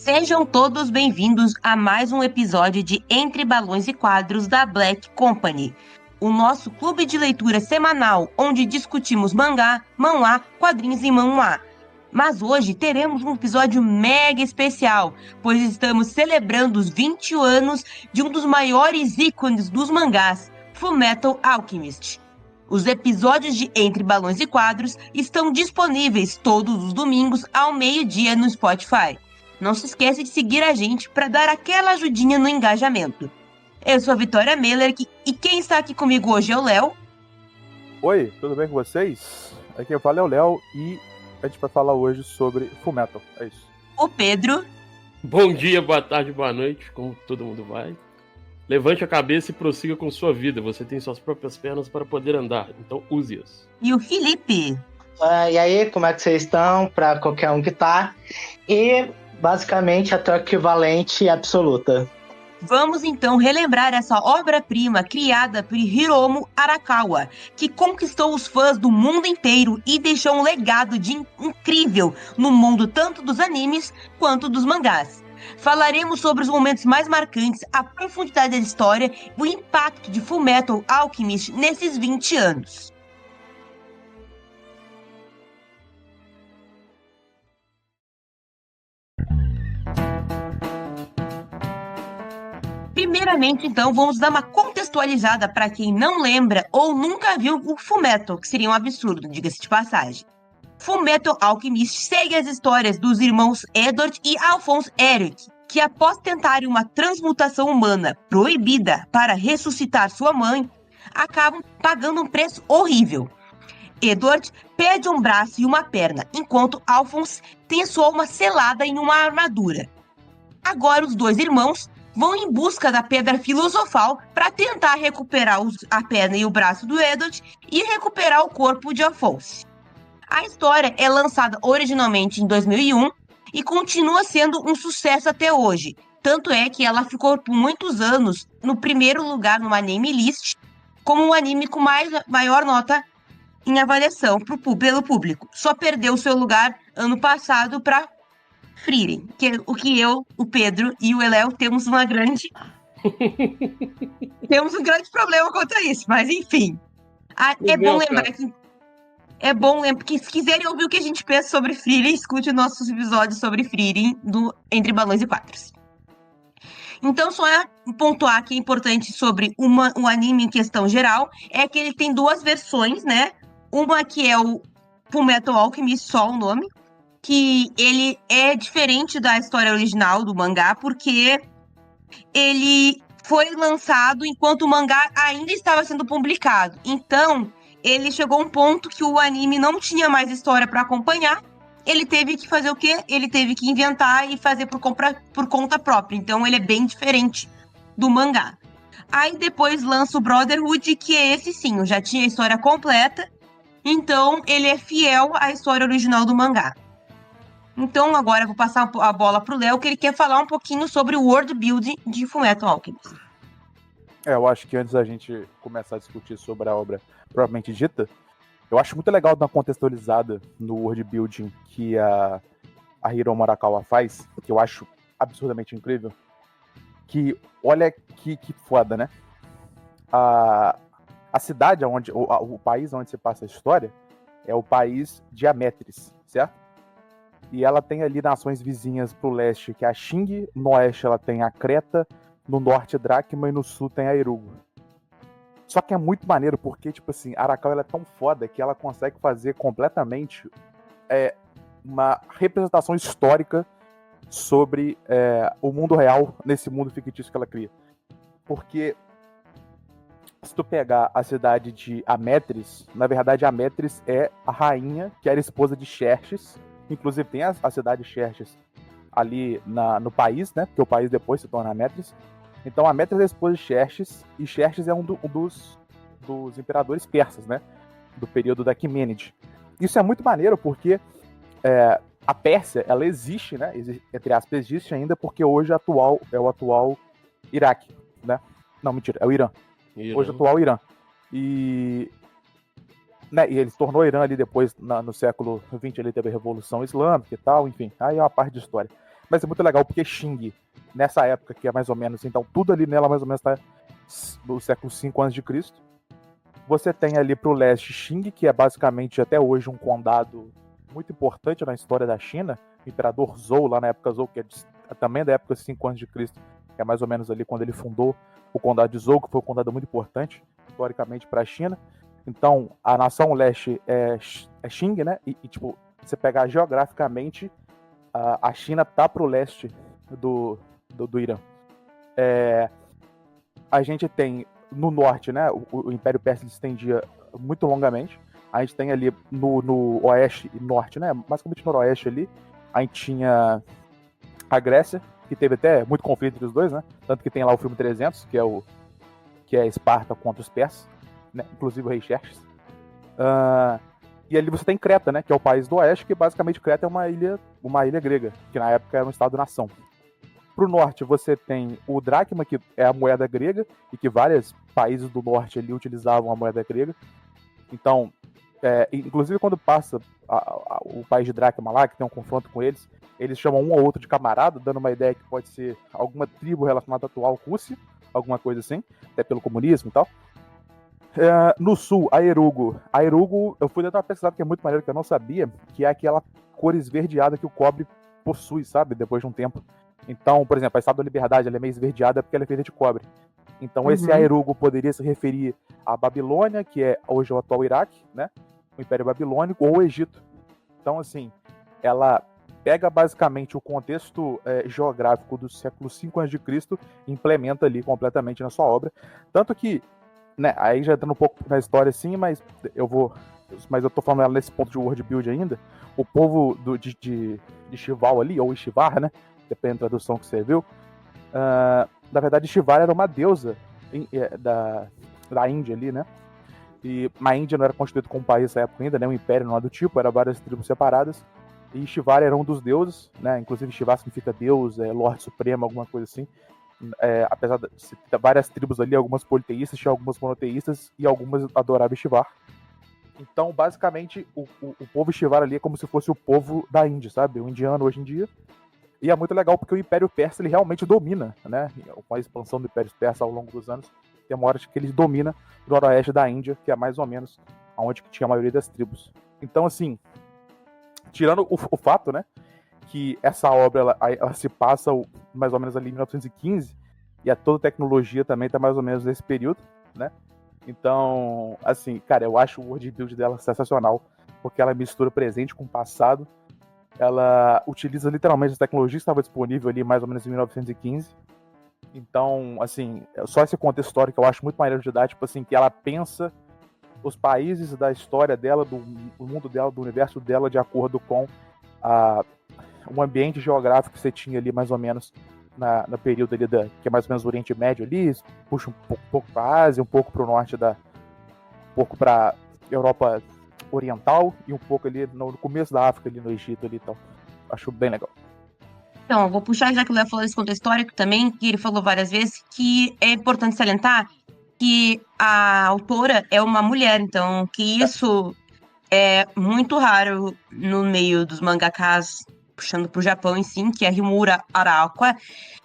Sejam todos bem-vindos a mais um episódio de Entre Balões e Quadros da Black Company, o nosso clube de leitura semanal onde discutimos mangá, manhwa, quadrinhos e manhwa. Mas hoje teremos um episódio mega especial, pois estamos celebrando os 20 anos de um dos maiores ícones dos mangás, Fullmetal Alchemist. Os episódios de Entre Balões e Quadros estão disponíveis todos os domingos ao meio-dia no Spotify. Não se esqueça de seguir a gente para dar aquela ajudinha no engajamento. Eu sou a Vitória Meller e quem está aqui comigo hoje é o Léo. Oi, tudo bem com vocês? Aqui eu falo é o Léo e a gente vai falar hoje sobre Fullmetal, é isso. O Pedro. Bom dia, boa tarde, boa noite, como todo mundo vai. Levante a cabeça e prossiga com sua vida. Você tem suas próprias pernas para poder andar, então use-as. E o Felipe. E aí, como é que vocês estão? Para qualquer um que tá. E, basicamente, a tua equivalente absoluta. Vamos então relembrar essa obra-prima criada por Hiromu Arakawa, que conquistou os fãs do mundo inteiro e deixou um legado incrível no mundo tanto dos animes quanto dos mangás. Falaremos sobre os momentos mais marcantes, a profundidade da história e o impacto de Fullmetal Alchemist nesses 20 anos. Primeiramente, então, vamos dar uma contextualizada para quem não lembra ou nunca viu o Fullmetal, que seria um absurdo, diga-se de passagem. Fullmetal Alchemist segue as histórias dos irmãos Edward e Alphonse Eric, que após tentarem uma transmutação humana proibida para ressuscitar sua mãe, acabam pagando um preço horrível. Edward perde um braço e uma perna, enquanto Alphonse tem sua alma selada em uma armadura. Agora os dois irmãos vão em busca da Pedra Filosofal para tentar recuperar a perna e o braço do Edward e recuperar o corpo de Alphonse. A história é lançada originalmente em 2001 e continua sendo um sucesso até hoje. Tanto é que ela ficou por muitos anos no primeiro lugar no Anime List, como o anime com maior nota em avaliação pelo público. Só perdeu seu lugar ano passado para Frieren, que é o que eu, o Pedro e o Eléo temos um grande problema quanto a isso, mas enfim. É bom lembrar que se quiserem ouvir o que a gente pensa sobre Frieren, escute nossos episódios sobre Frieren do Entre Balões e Quadros. Então, só pontuar que é importante sobre o anime em questão geral, é que ele tem duas versões, né? Uma que é o Fullmetal Alchemist, só o nome, que ele é diferente da história original do mangá, porque ele foi lançado enquanto o mangá ainda estava sendo publicado. Então, ele chegou a um ponto que o anime não tinha mais história para acompanhar. Ele teve que fazer o quê? Ele teve que inventar e fazer por conta própria. Então, ele é bem diferente do mangá. Aí, depois lança o Brotherhood, que é esse sim, já tinha a história completa. Então, ele é fiel à história original do mangá. Então, agora eu vou passar a bola pro Léo, que ele quer falar um pouquinho sobre o world building de Fullmetal Alchemist. Eu acho que antes da gente começar a discutir sobre a obra propriamente dita, eu acho muito legal dar uma contextualizada no world building que a Hiromu Arakawa faz, que eu acho absurdamente incrível. Que, olha que foda, né? A cidade, o país onde se passa a história, é o país de Ametris, certo? E ela tem ali nações vizinhas pro leste, que é a Xing, no oeste ela tem a Creta, no norte Dracma e no sul tem a Erugo. Só que é muito maneiro, porque, tipo assim, a Arakawa ela é tão foda que ela consegue fazer completamente uma representação histórica sobre o mundo real nesse mundo fictício que ela cria. Porque se tu pegar a cidade de Ametris, na verdade Ametris é a rainha, que era esposa de Xerxes. Inclusive tem a cidade de Xerxes ali no país, né? Porque o país depois se torna Ametris. Então Ametris é a esposa de Xerxes, e Xerxes é um dos imperadores persas, né? Do período da Aquimênide. Isso é muito maneiro porque a Pérsia, ela existe, né? Entre aspas, existe ainda porque hoje é o atual Iraque, né? Não, mentira, é o Irã. Hoje é o atual Irã. E ele se tornou Irã ali depois, no século XX, ele teve a Revolução Islâmica e tal, enfim, aí é uma parte de história. Mas é muito legal porque Xing, nessa época, que é mais ou menos, então tudo ali nela mais ou menos tá no século V a.C. Você tem ali pro leste Xing, que é basicamente até hoje um condado muito importante na história da China. O imperador Zhou, lá na época Zhou, que é também da época 5 a.C., que é mais ou menos ali quando ele fundou o condado de Zhou, que foi um condado muito importante historicamente para a China. Então, a nação leste é Xing, né? E tipo, você pegar geograficamente, a China tá pro leste do Irã. A gente tem no norte, né? O Império Persa se estendia muito longamente. A gente tem ali no oeste e norte, né? Basicamente no noroeste ali, a gente tinha a Grécia, que teve até muito conflito entre os dois, né? Tanto que tem lá o filme 300, que é Esparta contra os persas, né? Inclusive o rei Xerxes. E ali você tem Creta, né? Que é o país do oeste, que basicamente Creta é uma ilha grega, que na época era um estado-nação. Pro norte você tem o dracma, que é a moeda grega, e que vários países do norte ali utilizavam a moeda grega. Então, inclusive quando passa o país de dracma lá, que tem um confronto com eles chamam um ou outro de camarada, dando uma ideia que pode ser alguma tribo relacionada à atual Rússia, alguma coisa assim, até pelo comunismo e tal. No sul, a Erugo, eu fui dar uma pesquisada que é muito maneiro, que eu não sabia, que é aquela cor esverdeada que o cobre possui, sabe, depois de um tempo. Então, por exemplo, a Estátua da Liberdade, ela é meio esverdeada porque ela é feita de cobre. Então, esse Aerugo poderia se referir à Babilônia, que é hoje o atual Iraque, né, o Império Babilônico, ou o Egito. Então, assim, ela pega basicamente o contexto geográfico do século V a.C. e implementa ali completamente na sua obra. Tanto que, né, aí já entrando um pouco na história assim, mas eu tô falando ela nesse ponto de world build ainda. O povo de Shival ali, ou Ishvar, né, depende da tradução que você viu, na verdade Ishvar era uma deusa da Índia ali, né, e a Índia não era constituída como um país nessa época ainda, né, um império não é do tipo, era várias tribos separadas, e Ishvar era um dos deuses, né, inclusive Shiva significa Deus, Lorde Supremo, alguma coisa assim. Apesar de ter várias tribos ali, algumas politeístas, tinha algumas monoteístas e algumas adoravam Ishvar. Então, basicamente, o povo Ishvar ali é como se fosse o povo da Índia, sabe? O indiano hoje em dia. E é muito legal porque o Império Persa ele realmente domina, né? Com a expansão do Império Persa ao longo dos anos, tem uma hora que ele domina o noroeste da Índia, que é mais ou menos onde tinha a maioria das tribos. Então, assim, tirando o fato, né, que essa obra ela se passa mais ou menos ali em 1915, e a toda a tecnologia também tá mais ou menos nesse período, né? Então, assim, cara, eu acho o world build dela sensacional, porque ela mistura presente com passado, ela utiliza literalmente a tecnologia que estava disponível ali mais ou menos em 1915. Então, assim, só esse contexto histórico eu acho muito maneiro de dar, tipo assim, que ela pensa os países da história dela, do mundo dela, do universo dela, de acordo com um ambiente geográfico que você tinha ali mais ou menos no período ali que é mais ou menos o Oriente Médio ali, puxa um pouco para a Ásia, um pouco para o norte um pouco para Europa Oriental e um pouco ali no começo da África, ali no Egito ali e tal. Acho bem legal. Então, eu vou puxar, já que o Léo falou desse contexto histórico também, que ele falou várias vezes, que é importante salientar que a autora é uma mulher, então, que isso é muito raro no meio dos mangakás, puxando pro Japão em si, que é a Rimura Arakawa.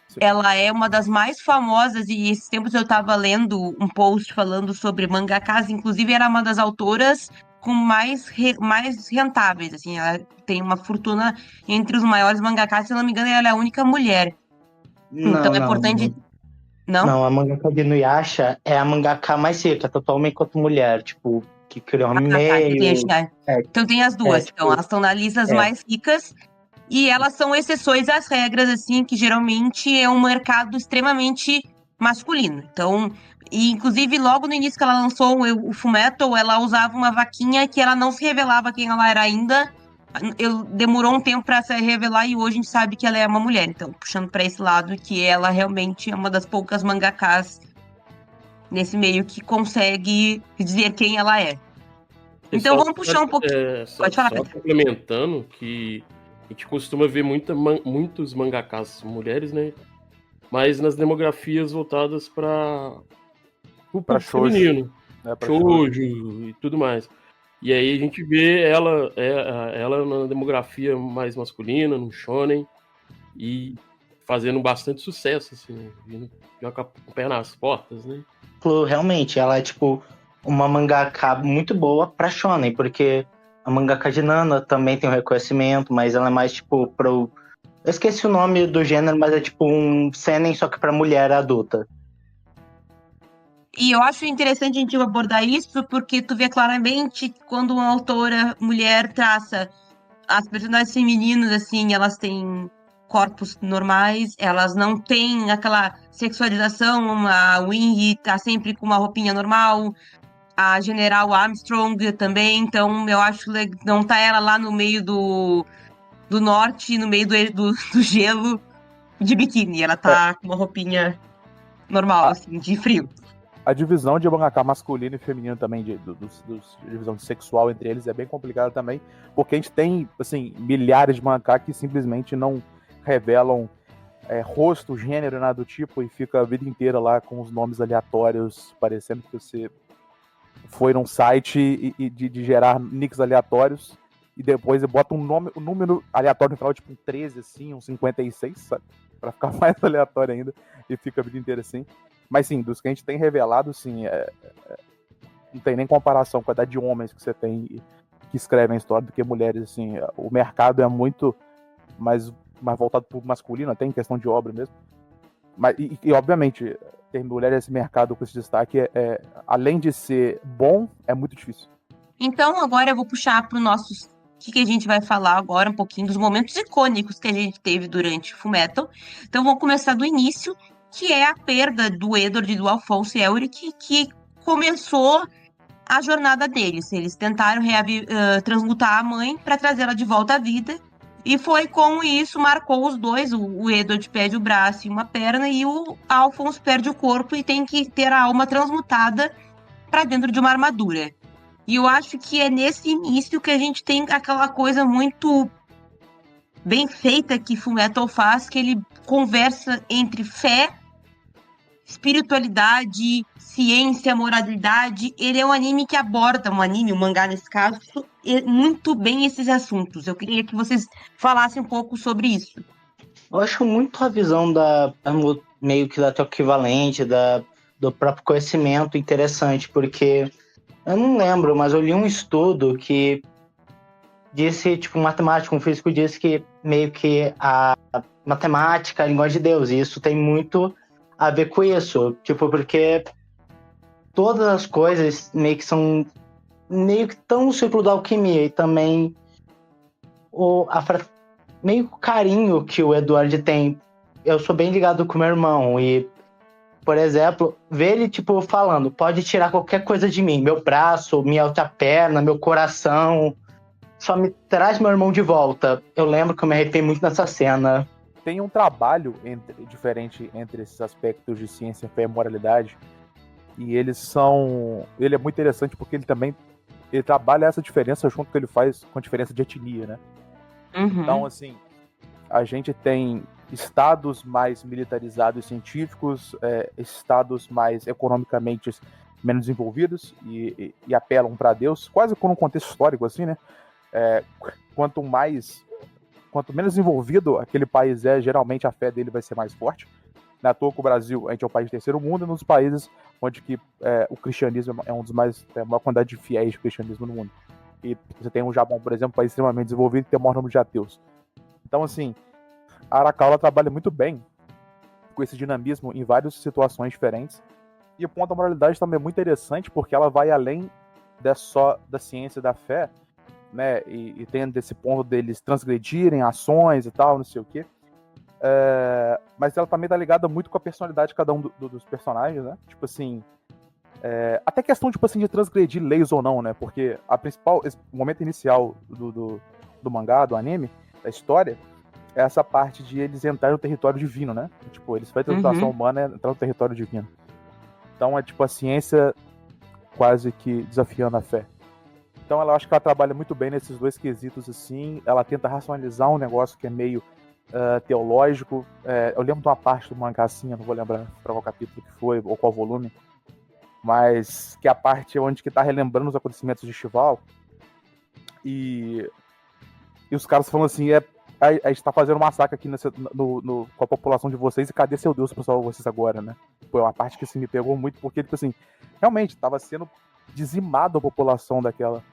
Sim. Ela é uma das mais famosas, e esses tempos eu tava lendo um post falando sobre mangakás, inclusive era uma das autoras com mais rentáveis, assim, ela tem uma fortuna entre os maiores mangakás, se não me engano, ela é a única mulher. Então é importante... Não, a mangaka de Inuyasha é a mangaka mais rica, totalmente quanto mulher, tipo, que criou e-mail. Então tem as duas, tipo, então elas estão na lista das mais ricas, e elas são exceções às regras, assim, que geralmente é um mercado extremamente masculino. Então, e inclusive logo no início que ela lançou o Fullmetal, ela usava uma vaquinha que ela não se revelava quem ela era ainda. Demorou um tempo pra se revelar e hoje a gente sabe que ela é uma mulher. Então, puxando pra esse lado, que ela realmente é uma das poucas mangakás nesse meio que consegue dizer quem ela é. Então vamos puxar um pouco. Pode falar, Pedro. Só complementando que a gente costuma ver muitos mangakás mulheres, né? Mas nas demografias voltadas para o público feminino, shoujo e tudo mais. E aí a gente vê ela na demografia mais masculina, no shonen. E fazendo bastante sucesso, assim, vindo já com o pé nas portas, né? Realmente, ela é, tipo, uma mangaka muito boa pra shonen, porque a mangaka de Nana também tem um reconhecimento, mas ela é mais, tipo, Eu esqueci o nome do gênero, mas é tipo um seinen, só que pra mulher adulta. E eu acho interessante a gente abordar isso, porque tu vê claramente quando uma autora mulher traça as personagens femininas, assim, elas têm corpos normais, elas não têm aquela sexualização, a Wing tá sempre com uma roupinha normal, a General Armstrong também, então eu acho legal, não tá ela lá no meio do norte, no meio do gelo, de biquíni, ela tá com uma roupinha normal, A, assim, de frio. a divisão de mangaka masculino e feminino também, divisão sexual entre eles é bem complicada também, porque a gente tem, assim, milhares de mangaka que simplesmente não revelam rosto, gênero, nada do tipo, e fica a vida inteira lá com os nomes aleatórios, parecendo que você foi num site de gerar nicks aleatórios, e depois bota um número aleatório no final, tipo um 13, assim, um 56, sabe? Pra ficar mais aleatório ainda, e fica a vida inteira assim. Mas sim, dos que a gente tem revelado, sim, não tem nem comparação com a quantidade de homens que você tem que escrevem a história do que mulheres, assim. O mercado é muito mais voltado para o masculino, até em questão de obra mesmo. Mas, obviamente, ter mulher nesse mercado com esse destaque, além de ser bom, é muito difícil. Então, agora eu vou puxar para o nosso. O que a gente vai falar agora, um pouquinho dos momentos icônicos que a gente teve durante Fullmetal. Então, vamos começar do início, que é a perda do Edward e do Alphonse Elric, que começou a jornada deles. Eles tentaram transmutar a mãe para trazê-la de volta à vida. E foi como isso marcou os dois. O Edward perde o braço e uma perna, e o Alphonse perde o corpo e tem que ter a alma transmutada para dentro de uma armadura. E eu acho que é nesse início que a gente tem aquela coisa muito bem feita que Fullmetal faz, que ele conversa entre fé, espiritualidade, ciência, moralidade. Ele é um anime que aborda, um mangá nesse caso, muito bem esses assuntos. Eu queria que vocês falassem um pouco sobre isso. Eu acho muito a visão meio que da teu equivalente, do próprio conhecimento interessante, porque eu não lembro, mas eu li um estudo que disse, tipo, um matemático, um físico disse que meio que a matemática, a linguagem de Deus, e isso tem muito a ver com isso, tipo, porque todas as coisas meio que são meio que tão no ciclo da alquimia, e também meio que o carinho que o Eduardo tem. Eu sou bem ligado com meu irmão, e por exemplo, ver ele, tipo, falando, pode tirar qualquer coisa de mim, meu braço, minha outra perna, meu coração, só me traz meu irmão de volta. Eu lembro que eu me arrepiei muito nessa cena. Tem um trabalho diferente entre esses aspectos de ciência, fé e moralidade, e ele é muito interessante porque ele trabalha essa diferença junto que ele faz com a diferença de etnia, né? Uhum. Então, assim, a gente tem estados mais militarizados e científicos, estados mais economicamente menos desenvolvidos e apelam para Deus, quase com um contexto histórico, assim, né? Quanto menos desenvolvido aquele país geralmente a fé dele vai ser mais forte. Na toa que o Brasil, a gente é um país de terceiro mundo, e nos países onde que, o cristianismo é um dos mais, a maior quantidade de fiéis de cristianismo no mundo. E você tem o Japão, por exemplo, um país extremamente desenvolvido que tem o maior número de ateus. Então, assim, a Arakawa trabalha muito bem com esse dinamismo em várias situações diferentes. E o ponto da moralidade também é muito interessante porque ela vai além só da ciência da fé, né? E tem desse ponto deles transgredirem ações e tal, não sei o quê. Mas ela também tá ligada muito com a personalidade de cada um dos personagens, né? Tipo assim, até questão tipo assim, de transgredir leis ou não, né? Porque o momento inicial do mangá, do anime, da história, é essa parte de eles entrarem no território divino, né? Tipo, eles fazem a transmutação humana entrar no território divino. Então é tipo a ciência quase que desafiando a fé. Então ela acho que ela trabalha muito bem nesses dois quesitos assim. Ela tenta racionalizar um negócio que é meio teológico. Eu lembro de uma parte do mangá assim, eu não vou lembrar para qual capítulo que foi ou qual volume, mas que é a parte onde que tá relembrando os acontecimentos de Chival e os caras falam assim, a gente tá fazendo um massacre aqui com a população de vocês, e cadê seu Deus pra salvar vocês agora, né? Foi uma parte que assim, me pegou muito, porque, tipo assim, realmente tava sendo dizimada a população daquela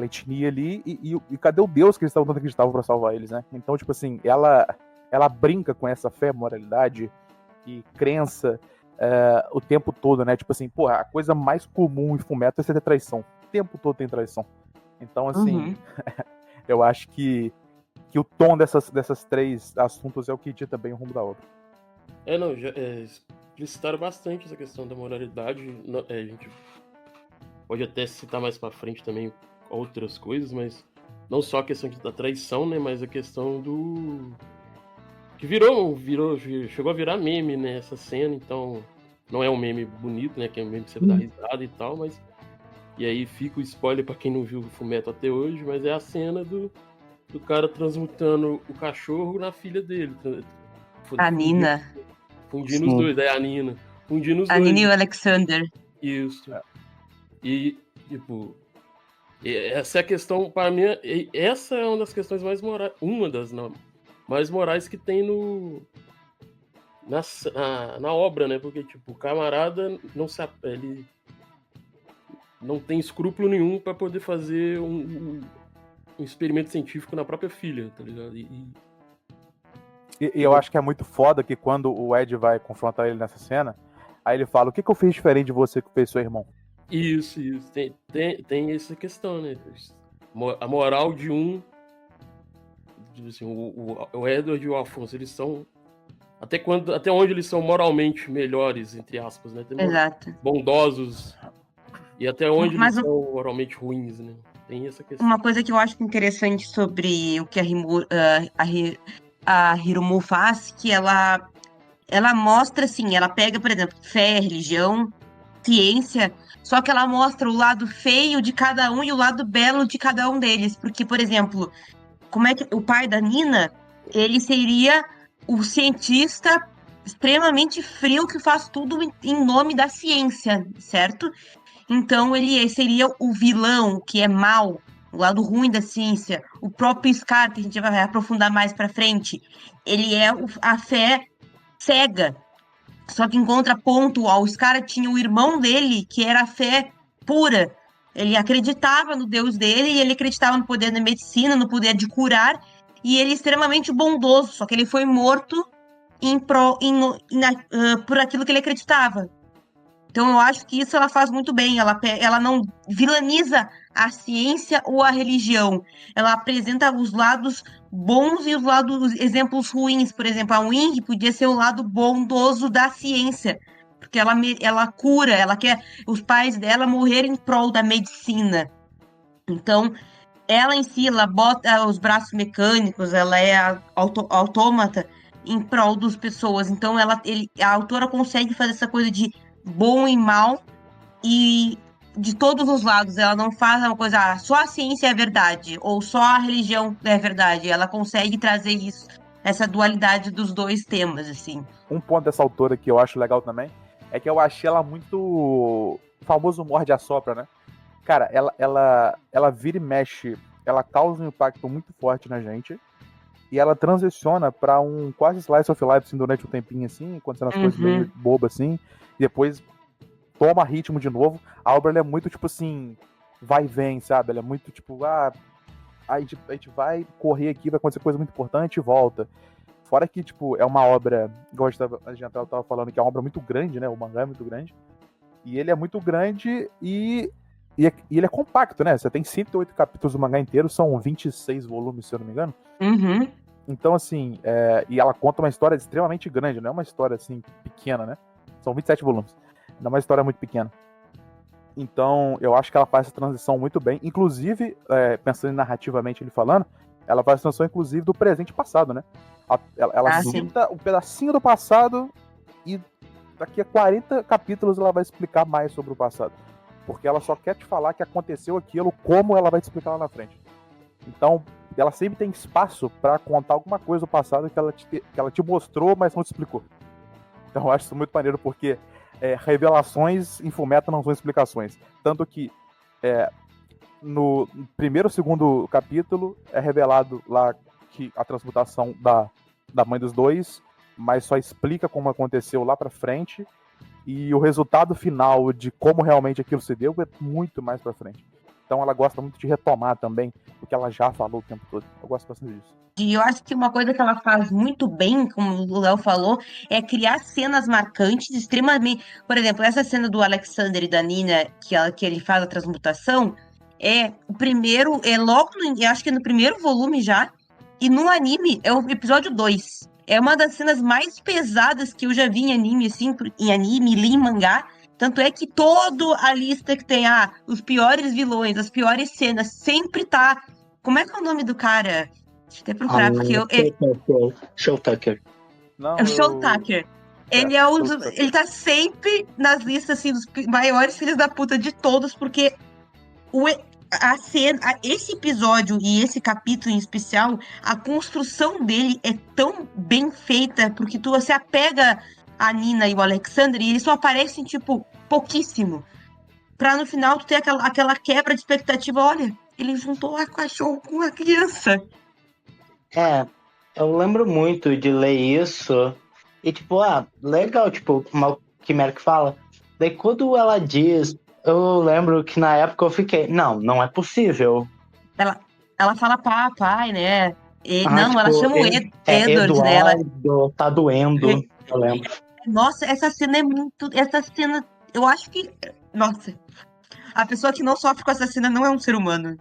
etnia ali, e cadê o Deus que eles estavam tanto acreditavam pra salvar eles, né? Então, tipo assim, ela brinca com essa fé, moralidade e crença o tempo todo, né? Tipo assim, porra, a coisa mais comum em Fullmetal é você ter traição. O tempo todo tem traição. Então, assim, eu acho que o tom dessas três assuntos é o que dita bem o rumo da obra. Explicitaram bastante essa questão da moralidade. A gente pode até citar mais pra frente também outras coisas, mas não só a questão da traição, né? Mas a questão do... que chegou a virar meme, né? Essa cena, então... Não é um meme bonito, né? Que é um meme que você dá risada e tal, mas... E aí fica o spoiler pra quem não viu o Fullmetal até hoje, mas é a cena do cara transmutando o cachorro na filha dele. A Nina. Fundindo os dois, a Nina. Fundindo os dois. A Nina e o Alexander. Isso. E, tipo... Essa é a questão, para mim, essa é uma das questões mais morais... Uma das mais morais que tem na obra, né? Porque, tipo, o camarada ele não tem escrúpulo nenhum para poder fazer um experimento científico na própria filha, tá ligado? E eu acho que é muito foda que quando o Ed vai confrontar ele nessa cena, aí ele fala, o que eu fiz diferente de você que fez seu irmão? Isso. Tem essa questão, né? A moral de um... Assim, o Edward e o Alfonso, eles são... Até onde eles são moralmente melhores, entre aspas, né? Exato. Bondosos. E até onde eles são moralmente ruins, né? Tem essa questão. Uma coisa que eu acho interessante sobre o que a Hirumu faz, que ela mostra, assim, ela pega, por exemplo, fé, religião, ciência, só que ela mostra o lado feio de cada um e o lado belo de cada um deles. Porque, por exemplo, como é que o pai da Nina, ele seria o cientista extremamente frio que faz tudo em nome da ciência, certo? Então ele seria o vilão, que é mau, o lado ruim da ciência. O próprio Scar, que a gente vai aprofundar mais pra frente, ele é a fé cega. Só que em contraponto, o Scar tinha o irmão dele, que era a fé pura. Ele acreditava no Deus dele, e ele acreditava no poder da medicina, no poder de curar, e ele é extremamente bondoso, só que ele foi morto por aquilo que ele acreditava. Então eu acho que isso ela faz muito bem, ela não vilaniza a ciência ou a religião, ela apresenta os lados bons e os exemplos ruins. Por exemplo, a Wing podia ser o lado bondoso da ciência, porque ela cura, ela quer os pais dela morrerem em prol da medicina. Então, ela em si, ela bota os braços mecânicos, ela é autômata em prol das pessoas. Então, a autora consegue fazer essa coisa de bom e mal, e de todos os lados. Ela não faz uma coisa, só a ciência é verdade, ou só a religião é verdade. Ela consegue trazer isso, essa dualidade dos dois temas, assim. Um ponto dessa autora que eu acho legal também, é que eu achei ela muito... O famoso morde-a-sopra, né? Cara, ela vira e mexe, ela causa um impacto muito forte na gente, e ela transiciona pra um quase slice of life, assim, durante um tempinho, assim, acontecendo as coisas meio bobas, assim, e depois toma ritmo de novo. A obra, ela é muito, tipo assim, vai e vem, sabe? Ela é muito, tipo, a gente vai correr aqui, vai acontecer coisa muito importante e volta. Fora que, tipo, é uma obra, igual a gente tava falando, que é uma obra muito grande, né? O mangá é muito grande. E ele é muito grande e ele é compacto, né? Você tem 108 capítulos do mangá inteiro, são 26 volumes, se eu não me engano. Então, assim, e ela conta uma história extremamente grande, não é uma história, assim, pequena, né? São 27 volumes. Não é uma história muito pequena. Então, eu acho que ela faz essa transição muito bem. Inclusive, pensando narrativamente ele falando, ela faz a transição, inclusive, do presente e passado, né? Ela cita um pedacinho do passado e daqui a 40 capítulos ela vai explicar mais sobre o passado. Porque ela só quer te falar que aconteceu aquilo, como ela vai te explicar lá na frente. Então, ela sempre tem espaço para contar alguma coisa do passado que ela te mostrou, mas não te explicou. Então, eu acho isso muito maneiro, porque revelações em Fullmetal não são explicações. Tanto que no primeiro ou segundo capítulo é revelado lá que a transmutação da mãe dos dois, mas só explica como aconteceu lá pra frente, e o resultado final de como realmente aquilo se deu é muito mais pra frente. Então ela gosta muito de retomar também o que ela já falou o tempo todo. Eu gosto bastante disso. E eu acho que uma coisa que ela faz muito bem, como o Léo falou, é criar cenas marcantes, extremamente. Por exemplo, essa cena do Alexander e da Nina, que ele faz a transmutação, é o primeiro, é logo, eu acho que é no primeiro volume já, e no anime é o episódio 2. É uma das cenas mais pesadas que eu já vi em anime, assim, em anime, li em mangá. Tanto é que toda a lista que tem, os piores vilões, as piores cenas, sempre tá. Como é que é o nome do cara? Deixa eu até procurar, porque Show Tucker. Não, é o Show Tucker. Ele é um Show Tucker. ele tá sempre nas listas assim, dos maiores filhos da puta de todos, porque esse episódio e esse capítulo em especial, a construção dele é tão bem feita, porque você apega a Nina e o Alexander e eles só aparecem, tipo, pouquíssimo. Pra no final tu ter aquela quebra de expectativa, olha, ele juntou a cachorro com a criança. Eu lembro muito de ler isso e tipo, legal, tipo, uma quimera que fala. Daí quando ela diz, eu lembro que na época eu fiquei, não é possível. Ela fala papai, né? Não, Tipo, ela chama o Edward, né? Eduardo, tá doendo, eu lembro. Nossa, essa cena é muito. Essa cena, eu acho que. Nossa, a pessoa que não sofre com essa cena não é um ser humano.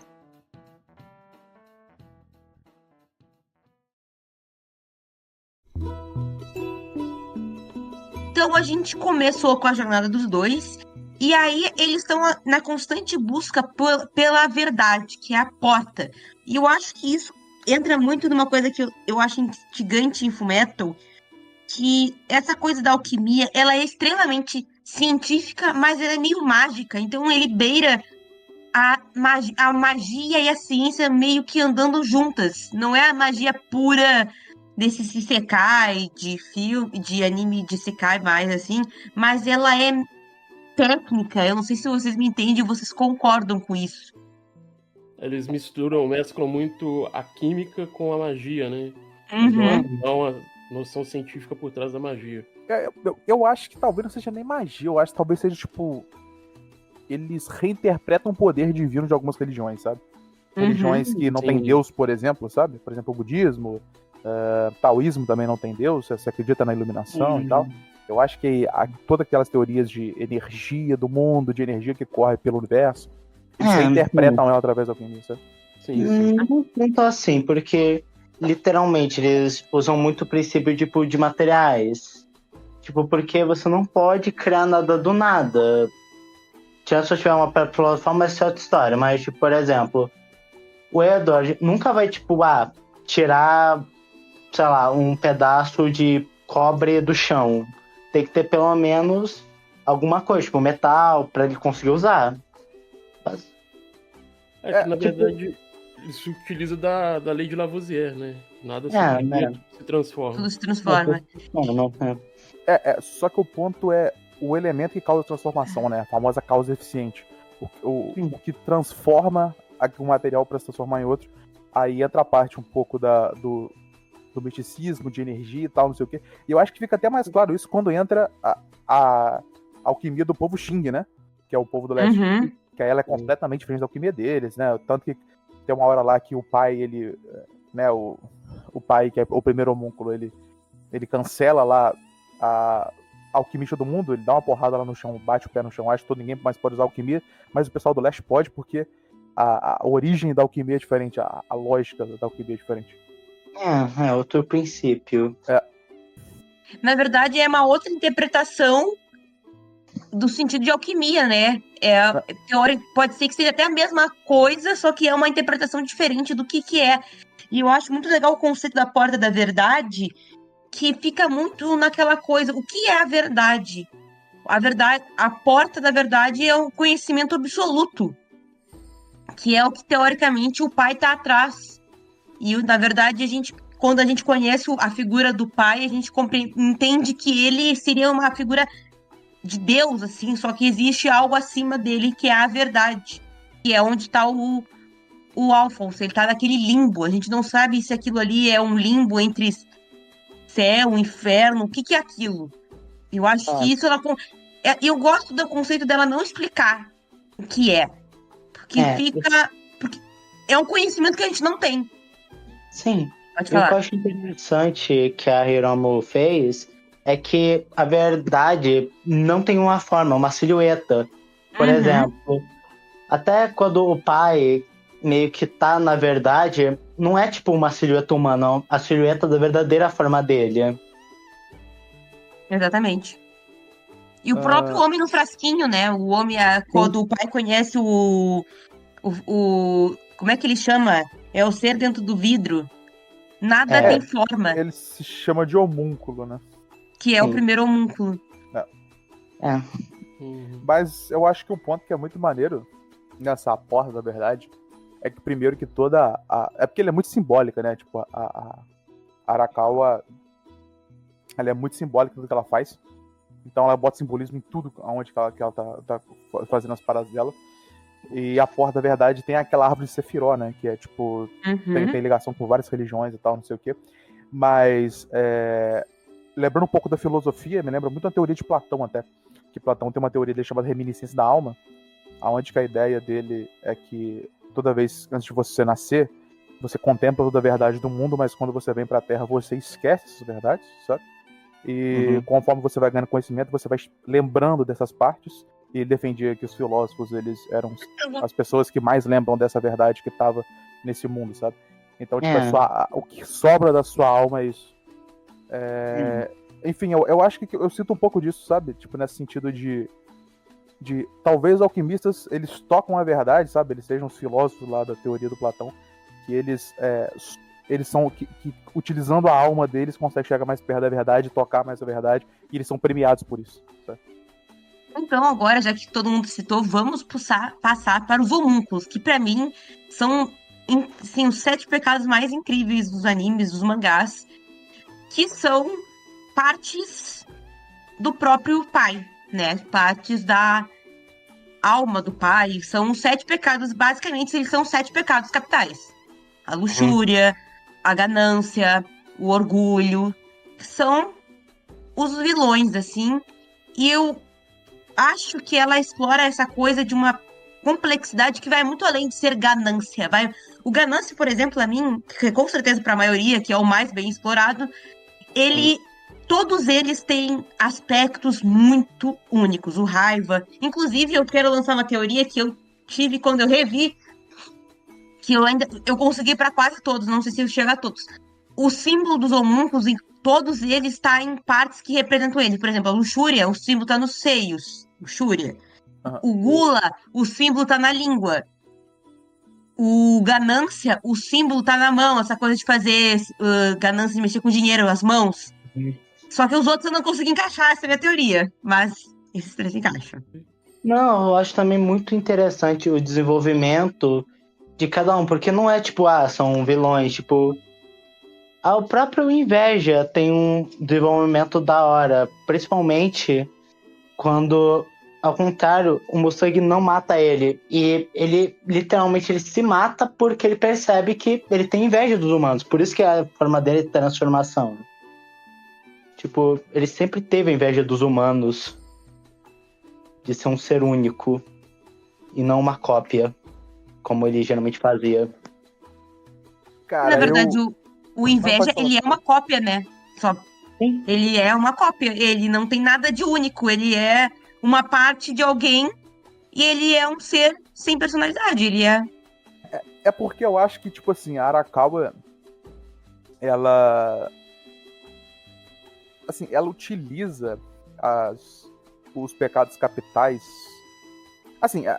Então a gente começou com a jornada dos dois, e aí eles estão na constante busca pela verdade, que é a porta. E eu acho que isso entra muito numa coisa que eu acho instigante em Fullmetal, que essa coisa da alquimia, ela é extremamente científica, mas ela é meio mágica. Então ele beira a magia e a ciência meio que andando juntas. Não é a magia pura desse Isekai, de filme, de anime de Isekai mais assim, mas ela é técnica. Eu não sei se vocês me entendem, vocês concordam com isso. Eles mesclam muito a química com a magia, né? Uhum. Então a noção científica por trás da magia. Eu acho que talvez não seja nem magia, eu acho que talvez seja tipo. Eles reinterpretam o poder divino de algumas religiões, sabe? Religiões que não têm Deus, por exemplo, sabe? Por exemplo, o budismo, taoísmo também não tem Deus, você acredita na iluminação e tal. Eu acho que todas aquelas teorias de energia do mundo, de energia que corre pelo universo, eles reinterpretam ela através da alquimia, sabe? Sim. Não tá assim, porque literalmente eles usam muito o princípio tipo, de materiais. Tipo, porque você não pode criar nada do nada. Se eu tiver uma pedra filosofal, mas é outra história. Mas, tipo, por exemplo, o Edward nunca vai, tipo, tirar, sei lá, um pedaço de cobre do chão. Tem que ter pelo menos alguma coisa, tipo, metal, pra ele conseguir usar. Mas, que, na verdade, ele se utiliza da lei de Lavoisier, né? Nada se transforma. Tudo se transforma. Só que o ponto é o elemento que causa transformação, né? A famosa causa eficiente. O que transforma um material para se transformar em outro. Aí entra a parte um pouco do misticismo, de energia e tal, não sei o quê. E eu acho que fica até mais claro isso quando entra a alquimia do povo Xing, né? Que é o povo do leste. Uhum. Que aí ela é completamente diferente da alquimia deles, né? Tanto que tem uma hora lá que o pai, ele... né, o pai, que é o primeiro homúnculo, ele cancela lá a alquimista do mundo, ele dá uma porrada lá no chão, bate o pé no chão, acha que todo ninguém mais pode usar alquimia, mas o pessoal do leste pode, porque a origem da alquimia é diferente, a lógica da alquimia é diferente. É outro princípio. Na verdade, é uma outra interpretação do sentido de alquimia, né? Pode ser que seja até a mesma coisa, só que é uma interpretação diferente do que é. E eu acho muito legal o conceito da porta da verdade, que fica muito naquela coisa, o que é a verdade? A porta da verdade é o conhecimento absoluto, que é o que teoricamente o pai tá atrás. E na verdade quando a gente conhece a figura do pai, a gente entende que ele seria uma figura de Deus, assim, só que existe algo acima dele que é a verdade, que é onde está o Alphonse, ele tá naquele limbo. A gente não sabe se aquilo ali é um limbo entre céu, inferno, o que que é aquilo. Eu acho que isso eu gosto do conceito dela não explicar o que é. Porque porque é um conhecimento que a gente não tem. Sim. Pode O que eu falar. acho interessante que a Hiromu fez é que a verdade não tem uma forma, uma silhueta. Por exemplo, até quando o pai meio que tá na verdade, não é tipo uma silhueta humana, é a silhueta da verdadeira forma dele. Exatamente. E o próprio homem no frasquinho, né? O homem, quando o pai conhece como é que ele chama? É o ser dentro do vidro. Nada tem forma. Ele se chama de homúnculo, né? Que é o primeiro homúnculo. Mas eu acho que um ponto que é muito maneiro nessa porta da verdade é que primeiro que toda é porque ele é muito simbólica, né? Tipo, a Arakawa, ela é muito simbólica do que ela faz. Então ela bota simbolismo em tudo onde que ela tá fazendo as paradas dela. E a porta da verdade tem aquela árvore de Sefiró, né? Que é tipo, tem ligação com várias religiões e tal, não sei o quê. Mas lembrando um pouco da filosofia, me lembra muito a teoria de Platão até. Que Platão tem uma teoria dele chamada reminiscência da alma, onde que a ideia dele é que toda vez antes de você nascer, você contempla toda a verdade do mundo, mas quando você vem pra Terra, você esquece essas verdades, sabe? E conforme você vai ganhando conhecimento, você vai lembrando dessas partes. E ele defendia que os filósofos, eles eram as pessoas que mais lembram dessa verdade que estava nesse mundo, sabe? Então, tipo, o que sobra da sua alma é isso. Enfim, eu acho que eu sinto um pouco disso, sabe? Tipo, nesse sentido de talvez alquimistas, eles tocam a verdade, sabe? Eles sejam os filósofos lá da teoria do Platão, que eles são que utilizando a alma deles, conseguem chegar mais perto da verdade, tocar mais a verdade, e eles são premiados por isso, sabe? Então, agora, já que todo mundo citou, vamos passar para os homúnculos, que pra mim são sim, os 7 pecados mais incríveis dos animes, dos mangás, que são partes do próprio pai, né? Partes da alma do pai. São os 7 pecados, basicamente, eles são 7 pecados capitais. A luxúria, a ganância, o orgulho, são os vilões, assim. E eu acho que ela explora essa coisa de uma complexidade que vai muito além de ser ganância. O ganância, por exemplo, a mim, que com certeza para a maioria, que é o mais bem explorado, todos eles têm aspectos muito únicos. O raiva. Inclusive, eu quero lançar uma teoria que eu tive quando eu revi, que eu consegui para quase todos, não sei se eu chego a todos. O símbolo dos homúnculos, todos eles está em partes que representam eles. Por exemplo, a luxúria, o símbolo está nos seios. Luxúria. O gula, o símbolo tá na língua. O ganância, o símbolo tá na mão. Essa coisa de fazer ganância de mexer com dinheiro, as mãos. Só que os outros eu não consegui encaixar, essa é a minha teoria. Mas esses 3 encaixam. Não, eu acho também muito interessante o desenvolvimento de cada um. Porque não é tipo, são vilões. Tipo, a própria inveja tem um desenvolvimento da hora. Principalmente quando, ao contrário, o Mustang não mata ele. E ele, literalmente, ele se mata porque ele percebe que ele tem inveja dos humanos. Por isso que a forma dele é transformação. Tipo, ele sempre teve inveja dos humanos. De ser um ser único. E não uma cópia. Como ele geralmente fazia. Cara, na verdade, o inveja, ele é uma cópia, né? Sim. Ele é uma cópia. Ele não tem nada de único. Ele é uma parte de alguém e ele é um ser sem personalidade. Ele é... É porque eu acho que, tipo assim, a Arakawa, ela utiliza os pecados capitais. Assim, é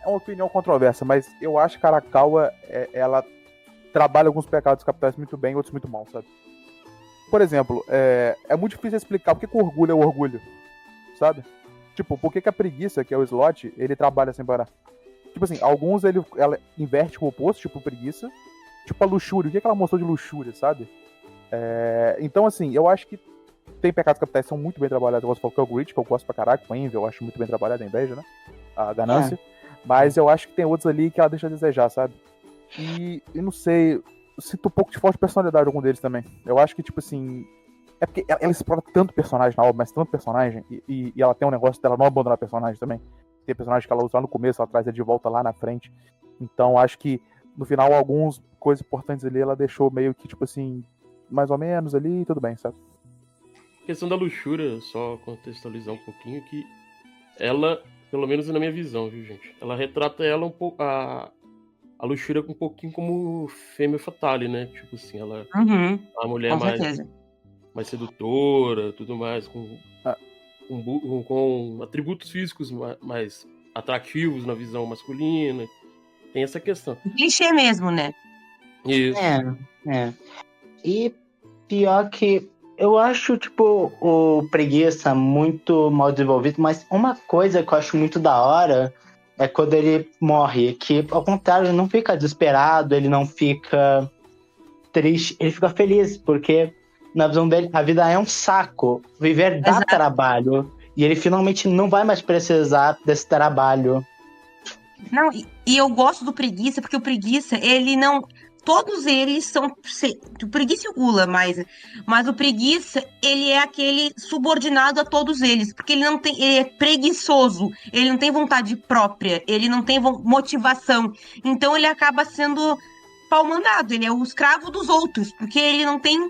uma opinião controversa, mas eu acho que a Arakawa, ela trabalha alguns pecados capitais muito bem, outros muito mal, sabe? Por exemplo, é muito difícil explicar por que o orgulho é o orgulho, sabe? Tipo, por que a preguiça, que é o slot, ele trabalha sem parar? Tipo assim, alguns ela inverte o oposto, tipo preguiça. Tipo a luxúria, o que ela mostrou de luxúria, sabe? Então, assim, eu acho que tem pecados capitais que são muito bem trabalhados. Eu gosto de falar que é o greed, que eu gosto pra caraca, o envy, eu acho muito bem trabalhado, a inveja, né? A ganância. Mas eu acho que tem outros ali que ela deixa a desejar, sabe? E não sei, eu sinto um pouco de falta de personalidade de algum deles também. Eu acho que, tipo assim, é porque ela explora tanto personagem na obra, mas tanto personagem, e ela tem um negócio dela não abandonar personagem também. Tem personagem que ela usa lá no começo, ela traz ele de volta lá na frente. Então, acho que, no final, algumas coisas importantes ali, ela deixou meio que, tipo assim, mais ou menos ali, tudo bem, sabe? A questão da luxúria, só contextualizar um pouquinho, que ela, pelo menos na minha visão, viu, gente? Ela retrata ela um pouco, a luxúria um pouquinho como fêmea fatale, né? Tipo assim, ela a mulher Com certeza. mais sedutora, tudo mais, Ah. com atributos físicos mais atrativos na visão masculina. Tem essa questão. Clichê mesmo, né? Isso. E pior que eu acho, tipo, o Preguiça muito mal desenvolvido, mas uma coisa que eu acho muito da hora é quando ele morre, que ao contrário, ele não fica desesperado, ele não fica triste, ele fica feliz, porque na visão dele a vida é um saco, viver dá Exato. trabalho, e ele finalmente não vai mais precisar desse trabalho. Não, e eu gosto do Preguiça, porque o Preguiça, ele não... Todos eles são... O Preguiça e o Gula, mas o Preguiça, ele é aquele subordinado a todos eles, porque ele não tem... Ele é preguiçoso, ele não tem vontade própria, ele não tem motivação. Então ele acaba sendo pau-mandado, ele é o escravo dos outros, porque ele não tem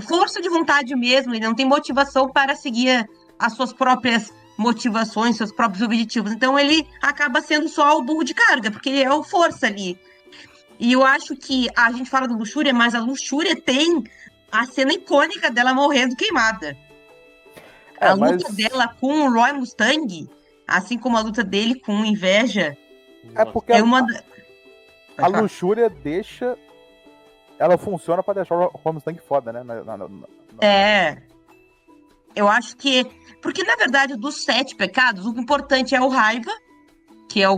força de vontade mesmo, ele não tem motivação para seguir as suas próprias motivações, seus próprios objetivos. Então ele acaba sendo só o burro de carga, porque ele é o força ali. E eu acho que a gente fala da Luxúria, mas a Luxúria tem a cena icônica dela morrendo queimada. A luta dela com o Roy Mustang, assim como a luta dele com o Inveja, É porque é uma... a luxúria deixa... Ela funciona pra deixar o Roy Mustang foda, né? É. Eu acho que... Porque, na verdade, dos 7 pecados, o importante é o raiva, que é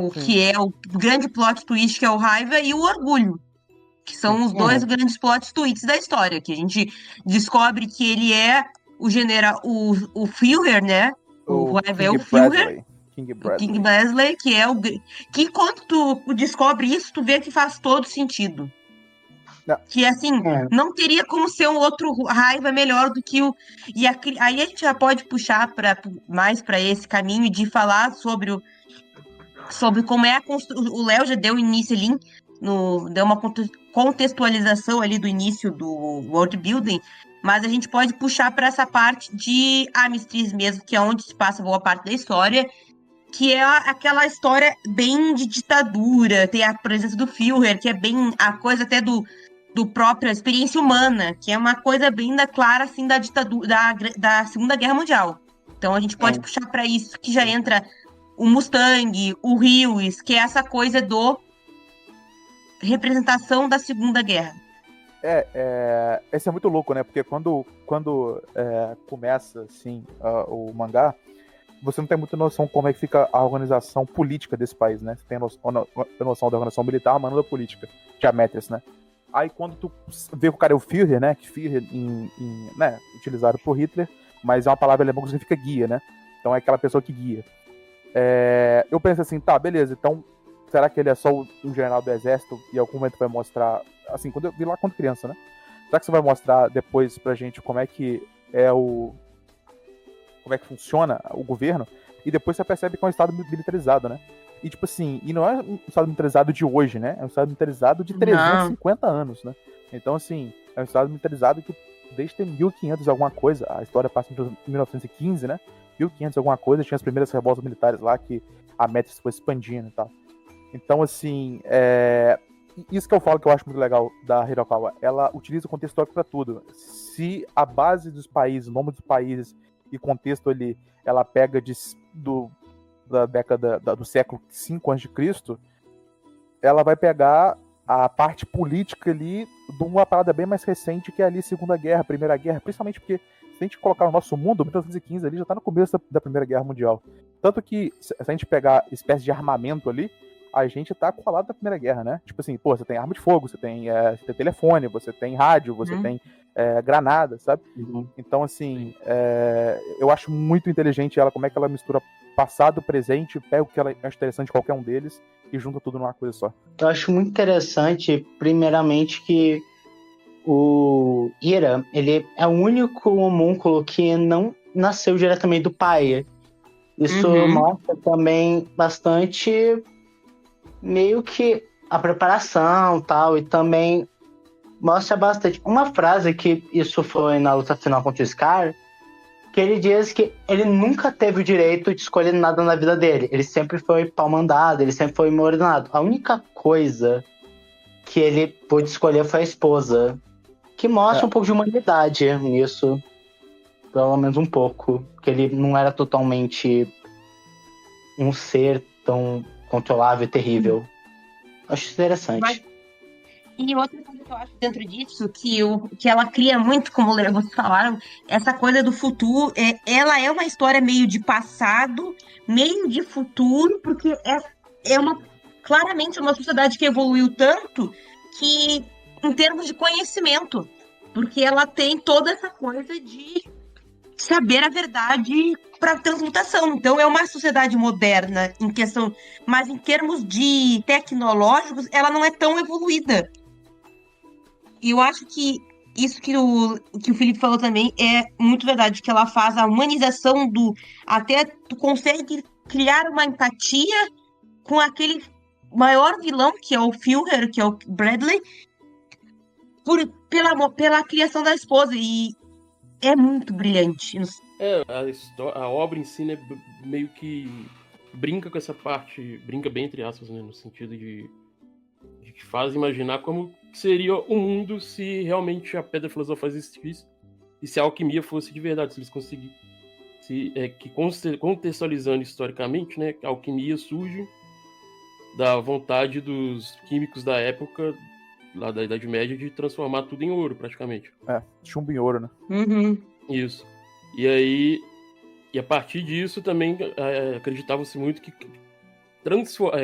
o grande plot twist, que é o raiva, e o orgulho, que são os dois grandes plot twists da história, que a gente descobre que ele é o general, o Führer, né? O raiva é o Führer, King Bradley, que é o... Que quando tu descobre isso, tu vê que faz todo sentido. Não. Que, assim, não teria como ser um outro raiva melhor do que o... E aí a gente já pode puxar mais para esse caminho de falar sobre como é a construção. O Léo já deu início ali, deu uma contextualização ali do início do world building, mas a gente pode puxar para essa parte de Amistris mesmo, que é onde se passa boa parte da história, que é aquela história bem de ditadura, tem a presença do Führer, que é bem a coisa até do própria experiência humana, que é uma coisa bem clara assim da ditadura da Segunda Guerra Mundial. Então a gente pode puxar para isso, que já entra o Mustang, o Lewis, que é essa coisa do representação da Segunda Guerra. Esse é muito louco, né? Porque quando começa, assim, o mangá, você não tem muita noção como é que fica a organização política desse país, né? Você tem noção da organização militar, mas não da política, de Ametris, né? Aí quando tu vê que o cara é o Führer, né? Que Führer, né, utilizado por Hitler, mas é uma palavra alemã que significa guia, né? Então é aquela pessoa que guia. Eu penso assim, tá, beleza, então será que ele é só um general do exército e em algum momento vai mostrar, assim, quando eu vi lá quando criança, né? Será que você vai mostrar depois pra gente como é que funciona o governo? E depois você percebe que é um estado militarizado, né? E tipo assim, e não é um estado militarizado de hoje, né? É um estado militarizado de 350 anos, né? Então assim, é um estado militarizado que desde 1500 alguma coisa, a história passa em 1915, né? 1500 alguma coisa, tinha as primeiras revoltas militares lá que a Metris foi expandindo e tal. Então, assim, isso que eu falo que eu acho muito legal da Hirokawa, ela utiliza o contexto histórico para tudo. Se a base dos países, o nome dos países e contexto ali, ela pega da década do século V a.C., ela vai pegar a parte política ali de uma parada bem mais recente, que é ali Segunda Guerra, Primeira Guerra, principalmente porque se a gente colocar no nosso mundo, 1915 ali já tá no começo da Primeira Guerra Mundial. Tanto que, se a gente pegar espécie de armamento ali, a gente tá colado da Primeira Guerra, né? Tipo assim, pô, você tem arma de fogo, você tem telefone, você tem rádio, você tem granada, sabe? Então, assim, eu acho muito inteligente ela, como é que ela mistura passado, presente, pega o que ela acha interessante de qualquer um deles e junta tudo numa coisa só. Eu acho muito interessante, primeiramente, que o Ira, ele é o único homúnculo que não nasceu diretamente do pai. Isso mostra também bastante, meio que a preparação tal, e também mostra bastante. Uma frase que isso foi na luta final contra o Scar, que ele diz que ele nunca teve o direito de escolher nada na vida dele. Ele sempre foi pau mandado, ele sempre foi ordenado. A única coisa que ele pôde escolher foi a esposa, que mostra um pouco de humanidade nisso. Pelo menos um pouco. Que ele não era totalmente um ser tão controlável e terrível. Acho interessante. E outra coisa que eu acho dentro disso, que ela cria muito, como vocês falaram, essa coisa do futuro. Ela é uma história meio de passado, meio de futuro, porque claramente uma sociedade que evoluiu tanto que, em termos de conhecimento, porque ela tem toda essa coisa de saber a verdade para transmutação. Então, é uma sociedade moderna em questão, mas em termos de tecnológicos, ela não é tão evoluída. E eu acho que isso que o Felipe falou também é muito verdade, que ela faz a humanização até tu consegue criar uma empatia com aquele maior vilão, que é o Führer, que é o Bradley, pela criação da esposa. E é muito brilhante. A obra em si, né, meio que brinca com essa parte, brinca bem entre aspas, né, no sentido de que faz imaginar como seria o mundo se realmente a Pedra Filosofal existisse e se a alquimia fosse de verdade, se eles conseguissem, contextualizando historicamente, né, a alquimia surge da vontade dos químicos da época, lá da Idade Média, de transformar tudo em ouro, praticamente. Chumbo em ouro, né? Isso. E a partir disso também acreditava-se muito que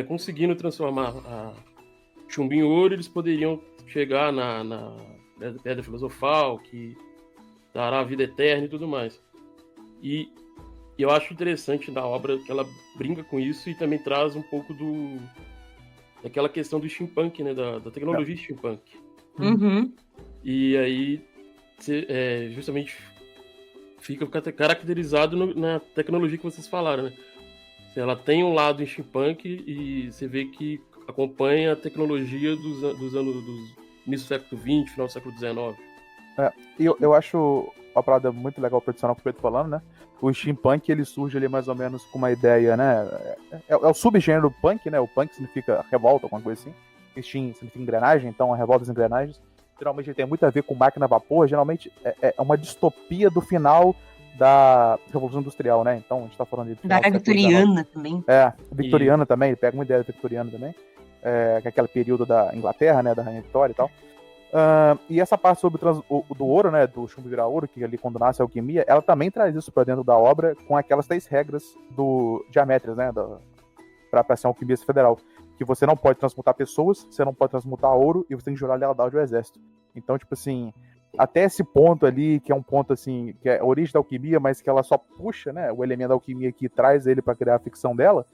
conseguindo transformar a chumbo em ouro, eles poderiam chegar na Pedra Filosofal, que dará a vida eterna e tudo mais. E eu acho interessante da obra que ela brinca com isso e também traz um pouco daquela questão do steampunk, né? Da tecnologia steampunk. E aí justamente fica caracterizado na tecnologia que vocês falaram, né? Ela tem um lado em steampunk e você vê que acompanha a tecnologia dos anos início do século XX, final do século XIX. E eu acho uma parada muito legal profissional que o Pedro falando, né? O steampunk, ele surge ali mais ou menos com uma ideia, né? É o subgênero do punk, né? O punk significa revolta, alguma coisa assim. Steam significa engrenagem, então a revolta das engrenagens. Geralmente ele tem muito a ver com máquina a vapor, geralmente é uma distopia do final da Revolução Industrial, né? Então a gente tá falando de da era vitoriana também. Vitoriana também, ele pega uma ideia vitoriana também. Que é aquele período da Inglaterra, né? Da Rainha Vitória e tal. E essa parte sobre do ouro, né? Do chumbo virar ouro, que ali quando nasce a alquimia, ela também traz isso pra dentro da obra com aquelas 3 regras do Diamétrias, né? Pra ser um alquimista federal. Que você não pode transmutar pessoas, você não pode transmutar ouro e você tem que jurar lealdade ao exército. Então, tipo assim, até esse ponto ali, que é um ponto assim, que é a origem da alquimia, mas que ela só puxa, né, o elemento da alquimia que traz ele pra criar a ficção dela,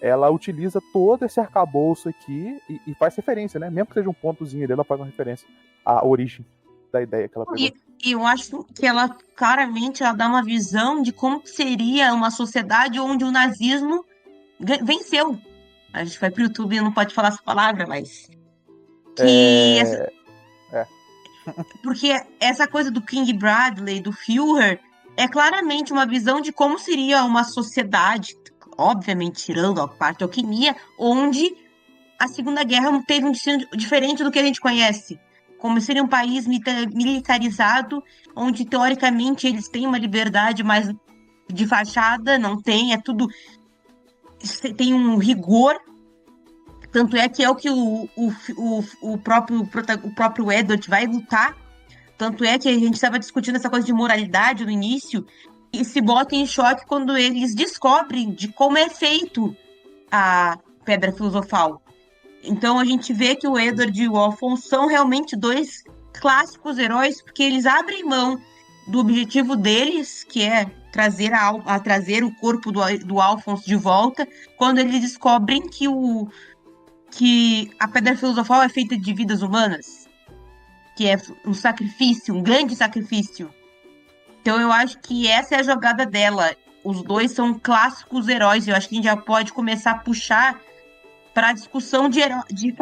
ela utiliza todo esse arcabouço aqui e faz referência, né? Mesmo que seja um pontozinho ali, ela faz uma referência à origem da ideia que ela pegou. E eu acho que ela, claramente, ela dá uma visão de como seria uma sociedade onde o nazismo venceu. A gente vai pro YouTube e não pode falar essa palavra, mas... Porque essa coisa do King Bradley, do Führer, é claramente uma visão de como seria uma sociedade, obviamente tirando a parte da alquimia, onde a Segunda Guerra teve um destino diferente do que a gente conhece. Como seria um país militarizado, onde teoricamente eles têm uma liberdade mais de fachada, não tem, é tudo... tem um rigor. Tanto é que é o que o próprio Edward vai lutar. Tanto é que a gente estava discutindo essa coisa de moralidade no início e se bota em choque quando eles descobrem de como é feito a Pedra Filosofal. Então a gente vê que o Edward e o Alphonse são realmente 2 clássicos heróis, porque eles abrem mão do objetivo deles, que é trazer o corpo do Alphonse de volta, quando eles descobrem que a Pedra Filosofal é feita de vidas humanas, que é um sacrifício, um grande sacrifício. Então eu acho que essa é a jogada dela. Os dois são clássicos heróis, eu acho que a gente já pode começar a puxar para a discussão de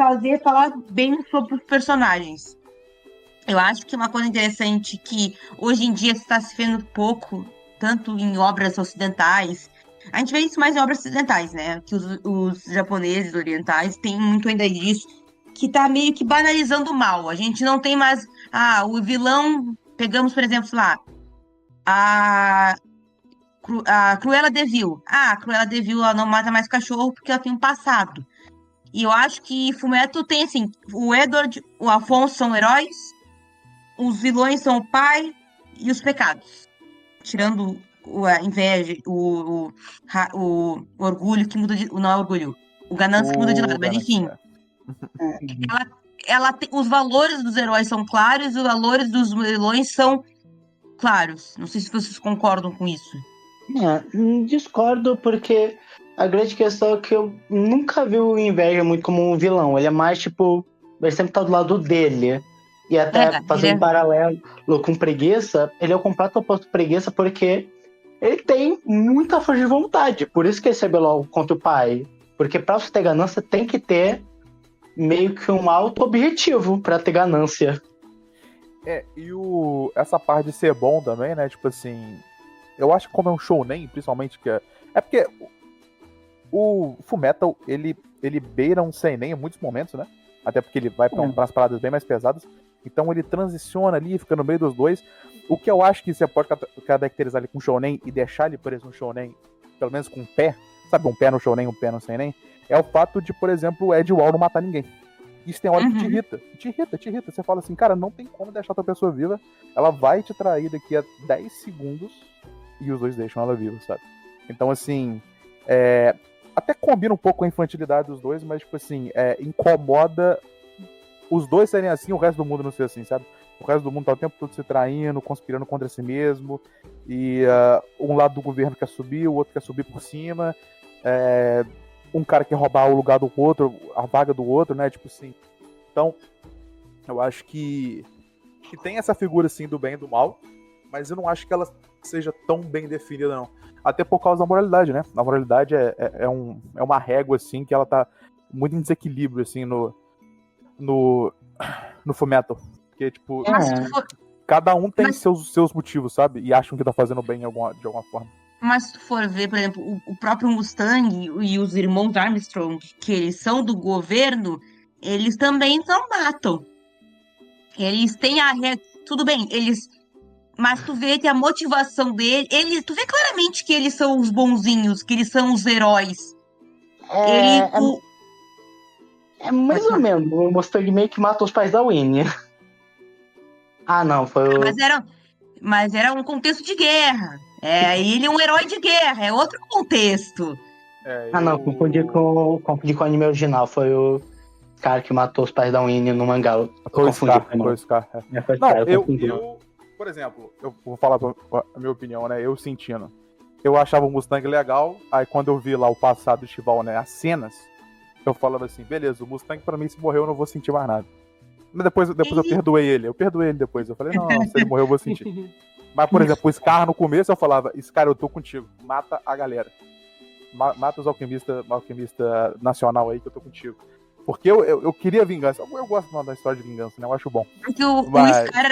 falar bem sobre os personagens. Eu acho que uma coisa interessante que hoje em dia está se vendo pouco, tanto em obras ocidentais. A gente vê isso mais em obras ocidentais, né? Que os japoneses, orientais, têm muito ainda disso, que tá meio que banalizando o mal. A gente não tem mais. O vilão. Pegamos, por exemplo, lá, a Cruella de Vil. A Cruella de Vil, ela não mata mais cachorro porque ela tem um passado. E eu acho que Fullmetal tem, assim, o Edward, o Alphonse são heróis, os vilões são o pai e os pecados. Tirando a inveja, o orgulho que muda de... Não é orgulho, o ganância que muda de lado, mas enfim. Os valores dos heróis são claros e os valores dos vilões são claros. Não sei se vocês concordam com isso. Discordo, porque a grande questão é que eu nunca vi o Inveja muito como um vilão. Ele é mais, tipo, ele sempre tá do lado dele. E até fazendo um paralelo com Preguiça, ele é o completo oposto de Preguiça, porque ele tem muita força de vontade. Por isso que ele se rebelou contra o pai. Porque pra você ter ganância, tem que ter meio que um alto objetivo pra ter ganância. E essa parte de ser bom também, né? Tipo assim, eu acho que como é um shounen, principalmente, que é porque o Fullmetal, ele beira um seinen em muitos momentos, né? Até porque ele vai para as paradas bem mais pesadas. Então ele transiciona ali, fica no meio dos dois. O que eu acho que você pode caracterizar ele com shounen e deixar ele, por exemplo, um shounen, pelo menos com um pé, sabe, um pé no shounen, um pé no seinen, é o fato de, por exemplo, o Ed Wall não matar ninguém. Isso tem hora que te irrita. Te irrita. Você fala assim, cara, não tem como deixar outra pessoa viva. Ela vai te trair daqui a 10 segundos e os dois deixam ela viva, sabe? Então, assim, até combina um pouco com a infantilidade dos dois, mas, tipo assim, incomoda os dois serem assim, o resto do mundo não ser assim, sabe? O resto do mundo tá o tempo todo se traindo, conspirando contra si mesmo, e um lado do governo quer subir, o outro quer subir por cima, um cara quer roubar o lugar do outro, a vaga do outro, né? Tipo assim. Então, eu acho que tem essa figura, assim, do bem e do mal, mas eu não acho que ela seja tão bem definida, não. Até por causa da moralidade, né? A moralidade é uma régua, assim, que ela tá muito em desequilíbrio, assim, no Fullmetal. Porque, tipo, cada um tem seus motivos, sabe? E acham que tá fazendo bem de alguma forma. Mas se tu for ver, por exemplo, o próprio Mustang e os irmãos Armstrong, que eles são do governo, eles também não matam. Eles têm tudo bem, mas tu vê que a motivação dele, tu vê claramente que eles são os bonzinhos, que eles são os heróis. Mais ou menos. O Mustang meio que mata os pais da Winnie. Não, foi o... Mas era um contexto de guerra. Ele é um herói de guerra, é outro contexto. Não, confundi com o anime original. Foi o cara que matou os pais da Winnie no mangá. Foi o Scar. Eu, por exemplo, eu vou falar a minha opinião, né? Eu sentindo. Eu achava o Mustang legal, aí quando eu vi lá o passado do Chival, né? As cenas, eu falava assim, beleza, o Mustang pra mim se morreu eu não vou sentir mais nada. Mas depois eu perdoei ele. Eu perdoei ele depois. Eu falei, não, se ele morreu eu vou sentir. Mas, por exemplo, o Scar no começo eu falava, Scar, eu tô contigo. Mata a galera. Mata os alquimistas nacional aí que eu tô contigo. Porque eu queria vingança. Eu gosto da história de vingança, né? Eu acho bom. Porque o Scar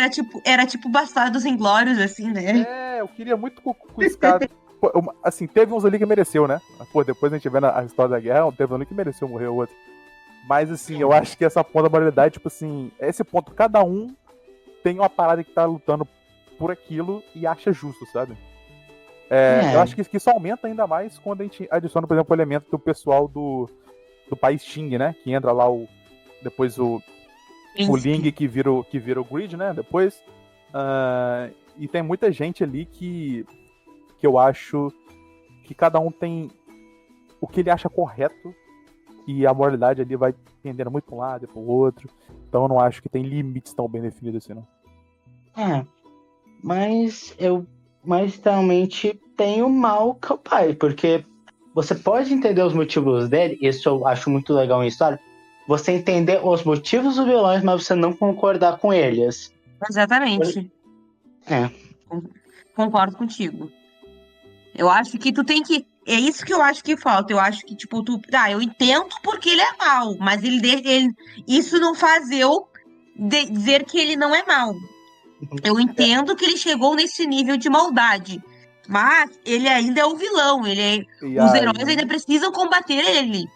era tipo Bastardos Inglórios, assim, né? Eu queria muito com o Scar. Assim, teve uns ali que mereceu, né? Pô, depois a gente vendo a história da guerra, teve um ali que mereceu morrer o outro. Mas, assim, eu acho que essa ponta da moralidade, tipo assim, esse ponto, cada um tem uma parada que tá lutando por aquilo e acha justo, sabe? Eu acho que isso aumenta ainda mais quando a gente adiciona, por exemplo, o elemento do pessoal do país Ting, né? Que entra lá depois o Ling que vira o Grid, né? Depois. E tem muita gente ali que eu acho que cada um tem o que ele acha correto e a moralidade ali vai pendendo muito para um lado e para o outro. Então eu não acho que tem limites tão bem definidos assim, não. Mas eu mas realmente tem o mal que é o pai, porque você pode entender os motivos dele, isso eu acho muito legal em história, você entender os motivos dos vilões, mas você não concordar com eles. Exatamente. É. Concordo contigo. Eu acho que tu tem que. É isso que eu acho que falta. Eu acho que, tipo, eu entendo porque ele é mau, mas isso não faz eu dizer que ele não é mau. Eu entendo que ele chegou nesse nível de maldade. Mas ele ainda é o vilão. Os heróis ainda precisam combater ele.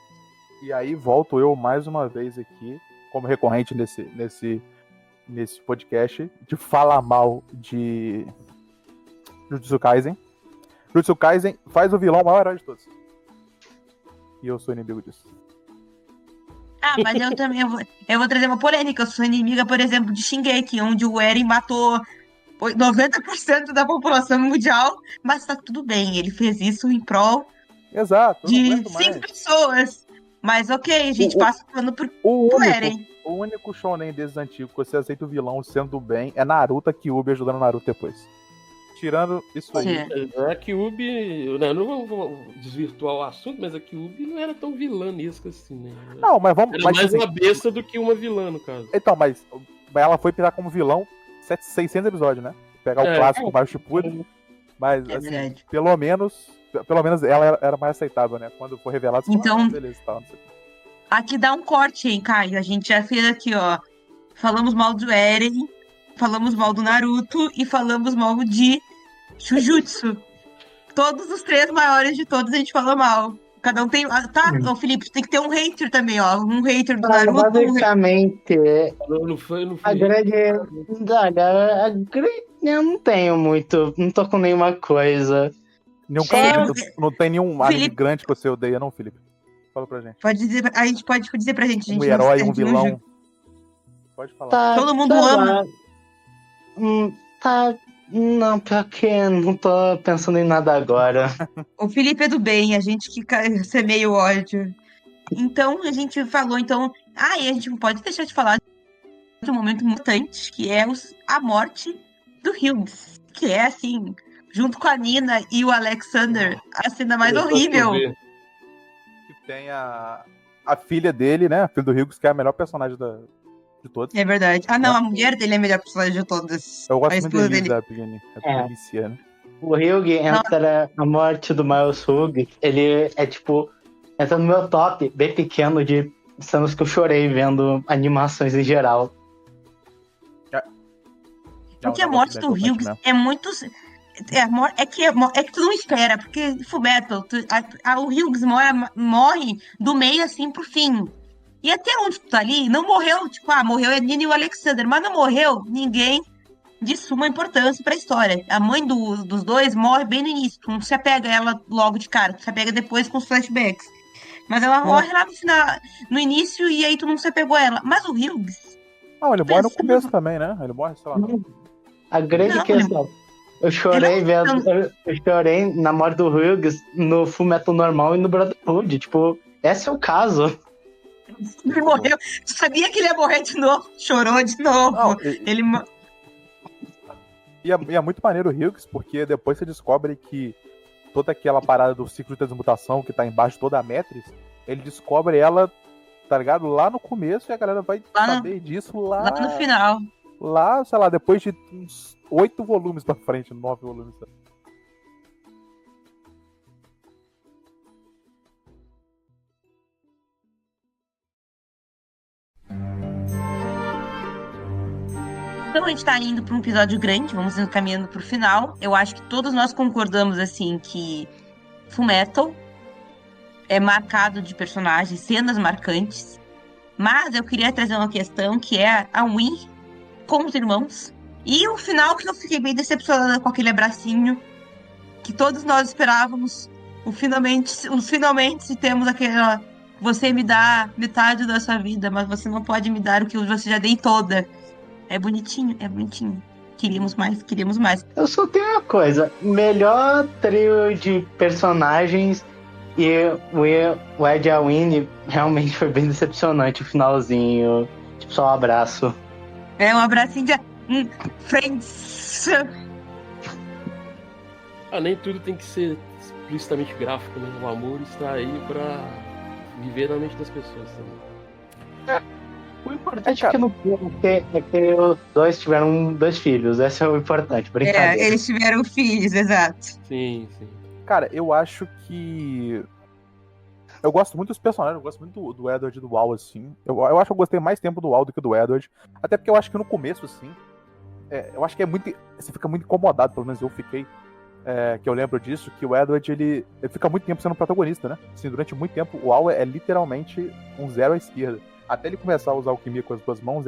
E aí volto eu mais uma vez aqui, como recorrente nesse podcast, de falar mal de Jujutsu Kaisen. Jujutsu Kaisen faz o vilão o maior herói de todos. E eu sou inimigo disso. Mas eu também eu vou trazer uma polêmica. Eu sou inimiga, por exemplo, de Shingeki, onde o Eren matou 90% da população mundial, mas tá tudo bem. Ele fez isso em prol de 5 pessoas. Mas ok, a gente passa pano pro Eren. O único shonen desses antigos que você aceita o vilão sendo bem é Naruto, a Kyuubi ajudando o Naruto depois. Tirando isso aí. A Kyuubi, não vou desvirtuar o assunto, mas a Kyuubi não era tão vilanesca assim, né? Não, mas vamos... Era mais uma besta do que uma vilã, no caso. Então, mas ela foi pintar como vilão 600 episódios, né? Pegar o clássico Mario Shippuden. Mas, assim, pelo menos ela era mais aceitável, né? Quando for revelado, você então, beleza, tá, não sei. Aqui dá um corte, hein, Caio? A gente já fez aqui, ó. Falamos mal do Eren, falamos mal do Naruto e falamos mal de Jujutsu. Todos os 3 maiores de todos a gente falou mal. Cada um tem... Tá, ô Felipe, tem que ter um hater também, ó. Um hater do Naruto. Basicamente, a grande... Eu não tenho muito... Não tô com nenhuma coisa. Não tem nenhum anime grande que você odeia, não, Felipe? Fala pra gente. A gente pode dizer pra gente. Um herói, um vilão. Pode falar. Todo mundo ama. Não, pior que não tô pensando em nada agora. O Felipe é do bem, a gente que semeia o ódio. Então, a gente falou, e a gente não pode deixar de falar de um momento mutante, que é a morte do Hughes. Que é, assim, junto com a Nina e o Alexander, a cena mais horrível. Que tem a filha dele, né? A filha do Hughes, que é a melhor personagem de todos. É verdade. A mulher dele é a melhor personagem de todas. Eu gosto muito dele, da pequenininha, né? O Hugh entra a morte do Miles Hugh, ele é tipo, entra no meu top, bem pequeno, de cenas que eu chorei vendo animações em geral. Porque a morte do Hughes é muito... É que tu não espera, porque Fullmetal, o Hughes morre do meio assim pro fim. E até onde tu tá ali, não morreu, morreu a Nina e o Alexander, mas não morreu ninguém de suma importância pra história. A mãe dos dois morre bem no início, tu não se apega a ela logo de cara, tu se apega depois com os flashbacks. Mas ela morre lá no início e aí tu não se apegou a ela. Mas o Hughes... Não, ele morre no começo também, né? Ele morre, sei lá. A grande questão... Eu chorei eu chorei na morte do Hughes no Fullmetal normal e no Brotherhood. Tipo, esse é o caso. Ele morreu. Tu sabia que ele ia morrer de novo? Chorou de novo. Não, e é muito maneiro o Hughes, porque depois você descobre que toda aquela parada do ciclo de transmutação que tá embaixo, toda a Metris, ele descobre ela, tá ligado? Lá no começo, e a galera vai saber disso lá no final. Lá, sei lá, depois de uns 8 volumes pra frente, 9 volumes. Então a gente tá indo pra um episódio grande, vamos caminhando pro final. Eu acho que todos nós concordamos, assim, que Fullmetal é marcado de personagens, cenas marcantes. Mas eu queria trazer uma questão que é a Win com os irmãos. E o final que eu fiquei bem decepcionada com aquele abracinho que todos nós esperávamos. Finalmente temos aquela... Você me dá metade da sua vida, mas você não pode me dar o que você já dei toda. É bonitinho, é bonitinho. Queríamos mais. Eu só tenho uma coisa. Melhor trio de personagens e o Ed e a Winnie realmente foi bem decepcionante o finalzinho. Tipo, só um abraço. É um abracinho de... Friends. Nem tudo tem que ser explicitamente gráfico, né? O amor está aí pra viver na mente das pessoas também. O importante é que no filme é que os dois tiveram 2 filhos. Esse é o importante, brincadeira. Eles tiveram filhos, exato. Sim. Cara, eu acho que... Eu gosto muito dos personagens, eu gosto muito do Edward e do Al, assim. Eu acho que eu gostei mais tempo do Al do que do Edward. Até porque eu acho que no começo, assim... eu acho que é muito... Você fica muito incomodado, pelo menos eu fiquei... que eu lembro disso, que o Edward, ele fica muito tempo sendo protagonista, né? Assim, durante muito tempo, o Al é literalmente um zero à esquerda. Até ele começar a usar alquimia com as 2 mãos,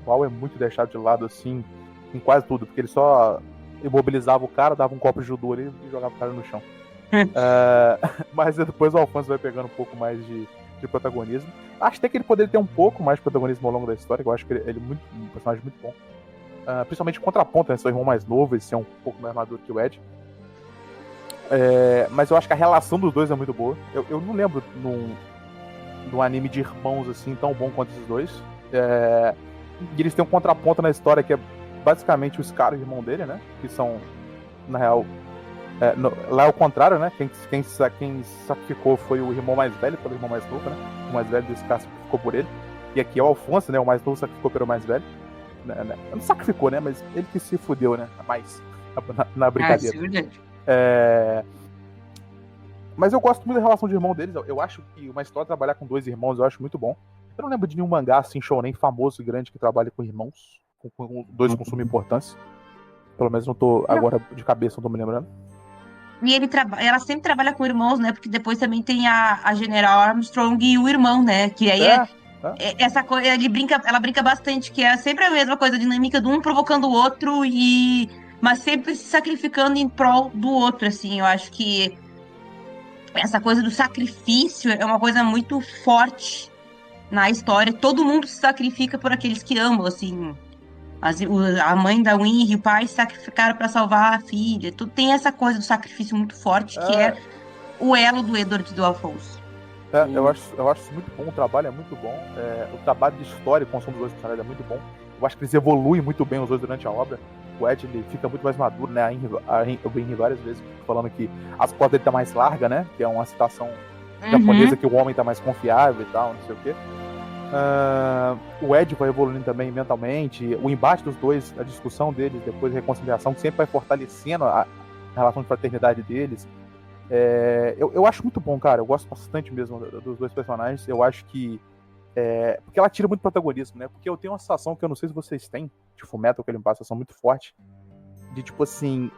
o Al é muito deixado de lado, assim, em quase tudo, porque ele só imobilizava o cara, dava um copo de judô ali e jogava o cara no chão. Mas depois o Alfonso vai pegando um pouco mais de protagonismo. Acho até que ele poderia ter um pouco mais de protagonismo ao longo da história, que eu acho que ele é um personagem muito bom. Principalmente contraponto, né? Seu irmão mais novo, ele ser um pouco mais maduro que o Ed. Mas eu acho que a relação dos dois é muito boa. Eu não lembro num anime de irmãos assim tão bom quanto esses dois. E eles têm um contraponto na história que é basicamente o Scar, o irmão dele, né? Que são, na real, lá é o contrário, né? Quem sacrificou foi o irmão mais velho pelo irmão mais novo, né? O mais velho do Scar sacrificou por ele. E aqui é o Alfonso, né? O mais novo sacrificou pelo mais velho. Não sacrificou, né? Mas ele que se fudeu, né? Mais na brincadeira. Isso é verdade. Mas eu gosto muito da relação de irmão deles. Eu acho que uma história trabalhar com 2 irmãos eu acho muito bom. Eu não lembro de nenhum mangá assim, shounen famoso e grande que trabalhe com irmãos, com 2 com suma importância. Pelo menos não tô agora de cabeça, não tô me lembrando. E ela sempre trabalha com irmãos, né? Porque depois também tem a General Armstrong e o irmão, né? Que aí essa coisa, ela brinca bastante, que é sempre a mesma coisa, a dinâmica do um provocando o outro, mas sempre se sacrificando em prol do outro, assim. Eu acho que essa coisa do sacrifício é uma coisa muito forte na história. Todo mundo se sacrifica por aqueles que amam, assim. A mãe da Winry e o pai se sacrificaram para salvar a filha. Tudo tem essa coisa do sacrifício muito forte, que é o elo do Edward e do Alfonso. Eu acho isso muito bom, o trabalho é muito bom. O trabalho de história com os 2 personagens é muito bom. Eu acho que eles evoluem muito bem os 2 durante a obra. O Ed, ele fica muito mais maduro, né? Eu vi várias vezes falando que as costas dele tá mais larga, né? Que é uma citação japonesa, que o homem tá mais confiável e tal, não sei o quê. O Ed vai evoluindo também mentalmente. O embate dos 2, a discussão deles, depois a reconciliação, que sempre vai fortalecendo a relação de fraternidade deles. Eu acho muito bom, cara. Eu gosto bastante mesmo dos 2 personagens. Eu acho que porque ela tira muito protagonismo, né? Porque eu tenho uma sensação que eu não sei se vocês têm, de Fullmetal, que ele me passa uma sensação muito forte, de tipo assim,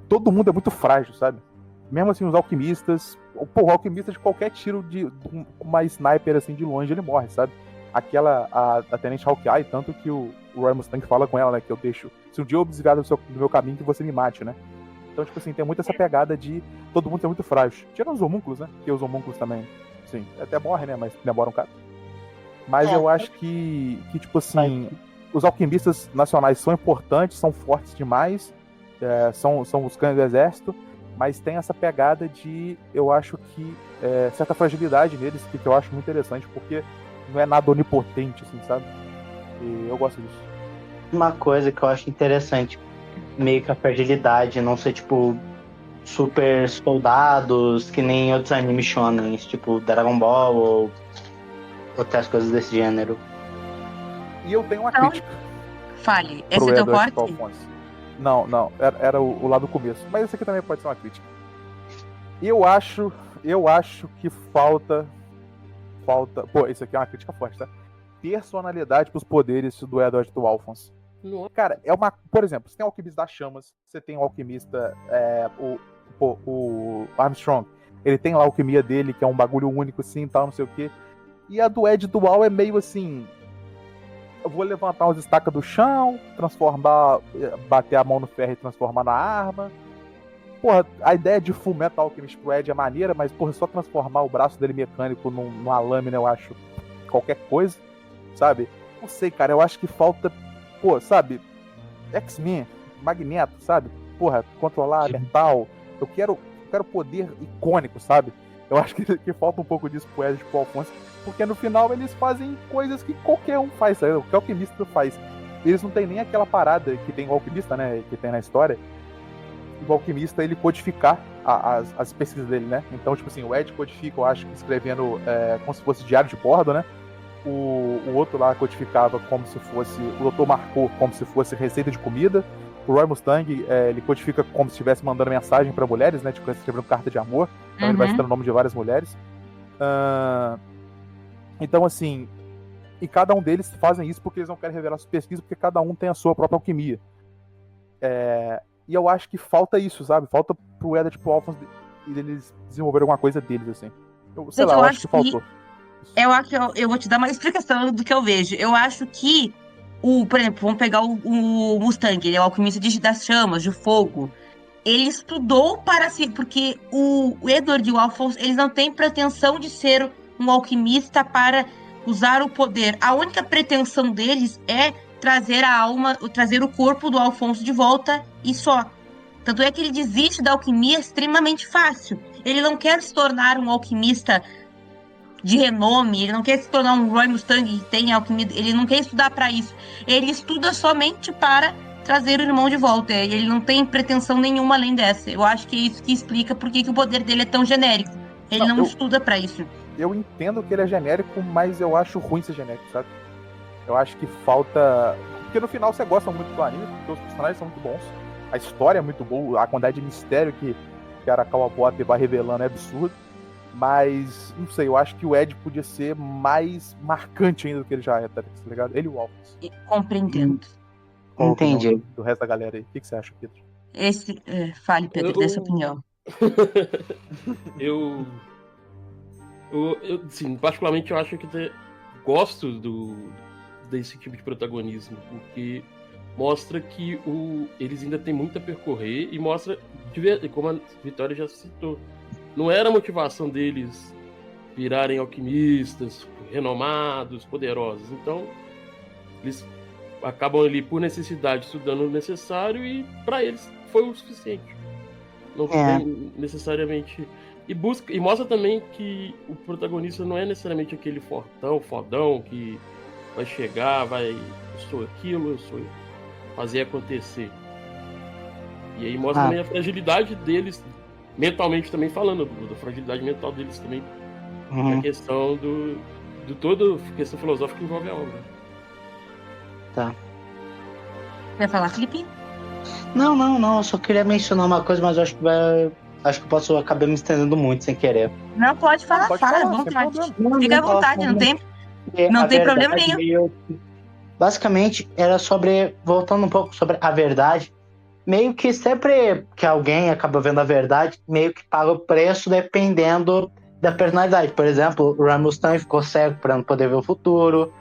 todo mundo é muito frágil, sabe? Mesmo assim, os alquimistas, o alquimista de qualquer tiro de uma sniper assim de longe, ele morre, sabe? A Tenente Hawkeye, tanto que o Roy Mustang fala com ela, né? Que eu deixo, se um dia eu desviar do meu caminho, que você me mate, né? Então, tipo assim, tem muito essa pegada de todo mundo ser muito frágil. Tirando os homúnculos, né? Porque os homúnculos também, sim, até morrem, né? Mas demoram um cara. Mas eu acho que, tipo assim, os alquimistas nacionais são importantes, são fortes demais, são os cães do exército, mas tem essa pegada de, eu acho que, certa fragilidade neles, que eu acho muito interessante, porque não é nada onipotente, assim, sabe? E eu gosto disso. Uma coisa que eu acho interessante, meio que a fragilidade, não ser, tipo, super soldados, que nem outros animes shonen, tipo Dragon Ball ou outras coisas desse gênero. E eu tenho uma crítica. Fale, esse é teu corte? Não, era o lá do começo. Mas esse aqui também pode ser uma crítica. Eu acho que falta. Pô, isso aqui é uma crítica forte, tá? Personalidade pros poderes do Edward e do Alphonse. Cara, por exemplo, você tem o alquimista das chamas, você tem o alquimista, o Armstrong. Ele tem lá a alquimia dele, que é um bagulho único assim e tal, não sei o quê. E a do Ed Dual é meio assim, eu vou levantar umas estacas do chão, bater a mão no ferro e transformar na arma. Porra, a ideia de Fullmetal Alchemist pro Ed é maneira, mas porra, só transformar o braço dele mecânico numa lâmina, eu acho qualquer coisa, sabe? Não sei, cara, eu acho que falta, pô, sabe, X-Men, Magneto, sabe? Porra, controlar mental. Eu quero poder icônico, sabe? Eu acho que falta um pouco disso pro Ed e pro Alfonso, porque no final eles fazem coisas que qualquer um faz, sabe? O que o alquimista faz. Eles não tem nem aquela parada que tem o alquimista, né? Que tem na história, do alquimista ele codificar as pesquisas dele, né? Então, tipo assim, o Ed codifica, eu acho que escrevendo como se fosse diário de bordo, né? O outro lá codificava como se fosse, o doutor marcou como se fosse receita de comida. O Roy Mustang, ele codifica como se estivesse mandando mensagem para mulheres, né? Tipo, escrevendo carta de amor. Então ele vai citando o nome de várias mulheres. Então, assim, e cada um deles fazem isso porque eles não querem revelar suas pesquisas, porque cada um tem a sua própria alquimia. E eu acho que falta isso, sabe? Falta pro Eddard e pro Alphonse eles desenvolverem alguma coisa deles, assim. Eu acho que faltou. Eu vou te dar uma explicação do que eu vejo. Eu acho que, por exemplo, vamos pegar o Mustang, ele é o alquimista das chamas, de fogo. Ele estudou para si, porque o Edward e o Alphonse, eles não têm pretensão de ser um alquimista para usar o poder. A única pretensão deles é trazer a alma, trazer o corpo do Alphonse de volta e só. Tanto é que ele desiste da alquimia extremamente fácil. Ele não quer se tornar um alquimista de renome, ele não quer se tornar um Roy Mustang que tem alquimia, ele não quer estudar para isso. Ele estuda somente para trazer o irmão de volta. E ele não tem pretensão nenhuma além dessa. Eu acho que é isso que explica por que o poder dele é tão genérico. Ele não estuda para isso. Eu entendo que ele é genérico, mas eu acho ruim ser genérico, sabe? Eu acho que falta... Porque no final você gosta muito do anime, porque os personagens são muito bons. A história é muito boa, a quantidade de mistério que a Arakawa Boater vai revelando é absurdo. Mas, não sei, eu acho que o Ed podia ser mais marcante ainda do que ele já é, tá ligado? Ele e o Alphonse. Compreendendo. Entendi. Do resto da galera aí. O que você acha, Pedro? Fale, Pedro, dessa opinião. Sim, particularmente eu acho que gosto desse tipo de protagonismo, porque mostra que eles ainda têm muito a percorrer e mostra, como a Vitória já citou, não era a motivação deles virarem alquimistas, renomados, poderosos. Então, eles acabam ali por necessidade estudando o necessário e para eles foi o suficiente. Não tem necessariamente... E mostra também que o protagonista não é necessariamente aquele fodão que vai chegar, eu sou aquilo, eu sou fazer acontecer. E aí mostra também a fragilidade deles, mentalmente também falando, da fragilidade mental deles também, a questão toda a questão filosófica que envolve a obra. Tá. Quer falar, Felipe? Não, eu só queria mencionar uma coisa, mas eu acho que eu posso acabar me estendendo muito sem querer. Não, pode falar, fala, à vontade. Fica à vontade, não tem problema nenhum. Basicamente, era voltando um pouco sobre a verdade, meio que sempre que alguém acaba vendo a verdade, meio que paga o preço dependendo da personalidade. Por exemplo, o Roy Mustang ficou cego para não poder ver o futuro.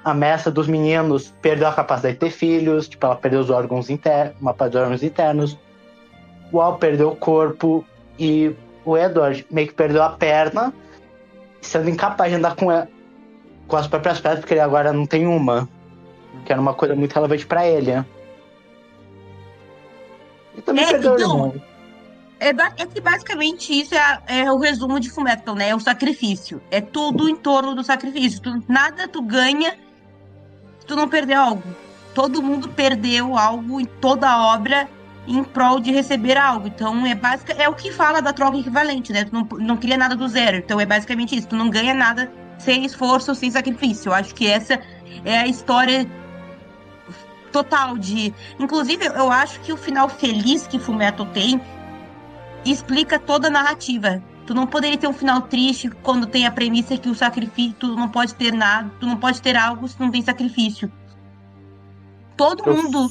A Mestra dos meninos perdeu a capacidade de ter filhos, tipo, ela perdeu os órgãos internos. O Al perdeu o corpo e o Edward meio que perdeu a perna, sendo incapaz de andar com as próprias pernas, porque ele agora não tem uma, que era uma coisa muito relevante para ele. E também perdeu o irmão. É que basicamente isso é o resumo de Fullmetal, né? É o sacrifício. É tudo em torno do sacrifício. Nada tu ganha se tu não perder algo. Todo mundo perdeu algo em toda a obra em prol de receber algo. Então é o que fala da troca equivalente, né? Tu não cria nada do zero. Então é basicamente isso. Tu não ganha nada sem esforço, sem sacrifício. Eu acho que essa é a história total de... Inclusive, eu acho que o final feliz que Fullmetal tem explica toda a narrativa. Tu não poderia ter um final triste quando tem a premissa que o sacrifício, tu não pode ter nada, tu não pode ter algo se não tem sacrifício. Todo mundo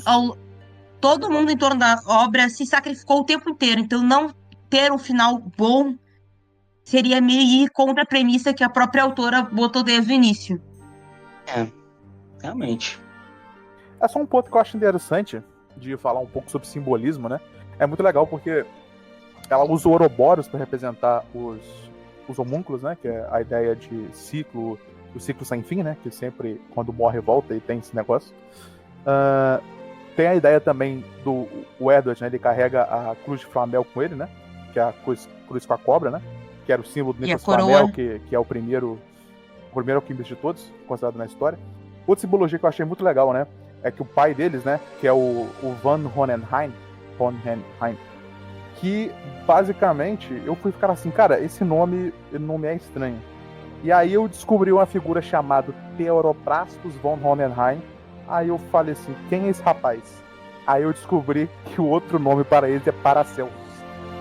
em torno da obra se sacrificou o tempo inteiro, então não ter um final bom seria meio ir contra a premissa que a própria autora botou desde o início. Realmente. É só um ponto que eu acho interessante de falar um pouco sobre simbolismo, né? É muito legal porque ela usa o Ouroboros para representar os homúnculos, né? Que é a ideia de ciclo, o ciclo sem fim, né? Que sempre, quando morre, volta e tem esse negócio. Tem a ideia também do Edward, né? Ele carrega a cruz de Flamel com ele, né? Que é a cruz com a cobra, né? Que era o símbolo do Nicholas Flamel, que é o primeiro alquimista de todos, considerado na história. Outra simbologia que eu achei muito legal, né? É que o pai deles, né? Que é o Van Hohenheim, que, basicamente, eu fui ficar assim, cara, esse nome não me é estranho. E aí eu descobri uma figura chamada Theophrastus von Hohenheim. Aí eu falei assim, quem é esse rapaz? Aí eu descobri que o outro nome para eles é Paracelsus.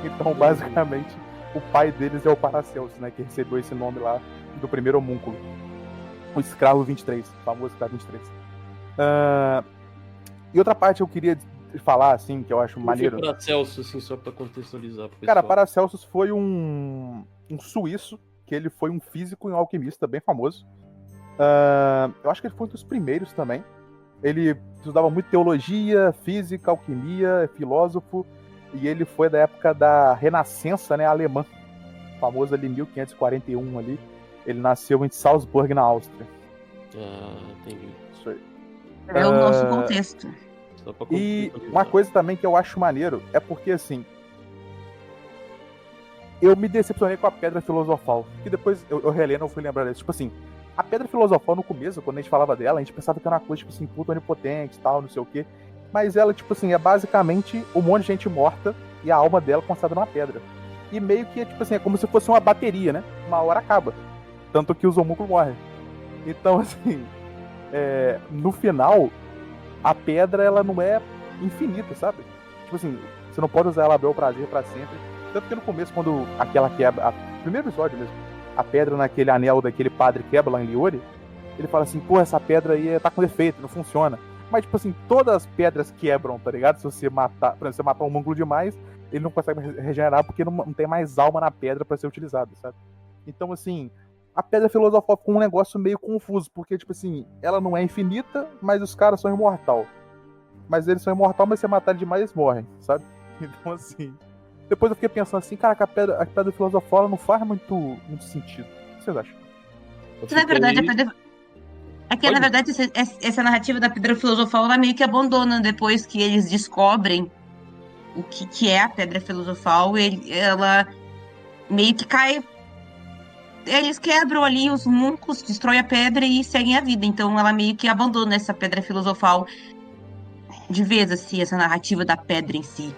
Então, basicamente, o pai deles é o Paracelsus, né? Que recebeu esse nome lá do primeiro homúnculo. O escravo 23, o famoso escravo 23. E outra parte eu queria falar, assim, que eu acho maneiro. Paracelsus, assim, só para contextualizar pro pessoal. Cara, Paracelsus foi um suíço, que ele foi um físico e um alquimista bem famoso. Eu acho que ele foi um dos primeiros também. Ele estudava muito teologia, física, alquimia, filósofo, e ele foi da época da Renascença, né, alemã, famoso ali, 1541 ali. Ele nasceu em Salzburg, na Áustria. Entendi. Isso aí. É o nosso contexto. E uma coisa também que eu acho maneiro é porque, assim, eu me decepcionei com a Pedra Filosofal. Que depois eu relendo, eu fui lembrar disso. Tipo assim, a Pedra Filosofal no começo, quando a gente falava dela, a gente pensava que era uma coisa, tipo assim, puta onipotente e tal, não sei o quê. Mas ela, tipo assim, é basicamente um monte de gente morta e a alma dela concentrada numa pedra. E meio que, tipo assim, é como se fosse uma bateria, né? Uma hora acaba. Tanto que os homúnculos morrem. Então, assim, no final, a pedra, ela não é infinita, sabe? Tipo assim, você não pode usar ela a bel prazer pra sempre. Tanto que no começo, quando aquela quebra, primeiro episódio mesmo, a pedra naquele anel daquele padre quebra lá em Liori, ele fala assim, pô, essa pedra aí tá com defeito, não funciona. Mas, tipo assim, todas as pedras quebram, tá ligado? Se você matar, por exemplo, você matar um homúnculo demais, ele não consegue regenerar porque não tem mais alma na pedra pra ser utilizada, sabe? Então, assim, a Pedra Filosofal ficou um negócio meio confuso, porque, tipo assim, ela não é infinita, mas os caras são imortal. Mas eles são imortal, mas se matar demais, eles morrem, sabe? Então, assim... Depois eu fiquei pensando assim, cara, a Pedra Filosofal não faz muito sentido. O que vocês acham? Na verdade, na verdade, essa narrativa da Pedra Filosofal, ela meio que abandona depois que eles descobrem o que é a Pedra Filosofal. Ela meio que cai... Eles quebram ali os muncos, destroem a pedra e seguem a vida. Então ela meio que abandona essa Pedra Filosofal de vez, assim, essa narrativa da pedra em si.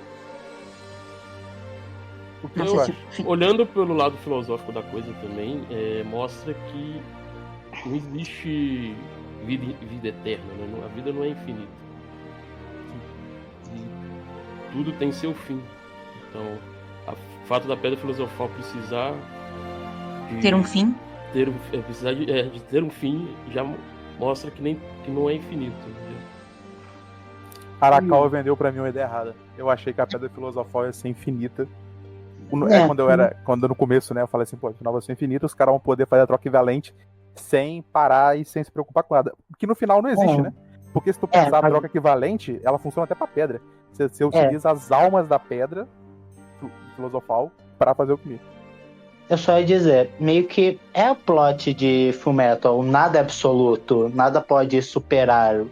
Olhando pelo lado filosófico da coisa também, mostra que não existe vida eterna, né? A vida não é infinita. E tudo tem seu fim. Então, o fato da Pedra Filosofal precisar ter um fim? Precisar de ter um fim já mostra que não é infinito. Arakawa vendeu pra mim uma ideia errada. Eu achei que a Pedra Filosofal ia ser infinita. Quando no começo, né, eu falei assim, pô, no final vai ser infinito, os caras vão poder fazer a troca equivalente sem parar e sem se preocupar com nada. Que no final não existe, né? Porque se tu pensar a troca equivalente, ela funciona até pra pedra. Você utiliza as almas da pedra filosofal pra fazer o comigo. Eu só ia dizer, meio que é o plot de Fullmetal, nada é absoluto, nada pode superar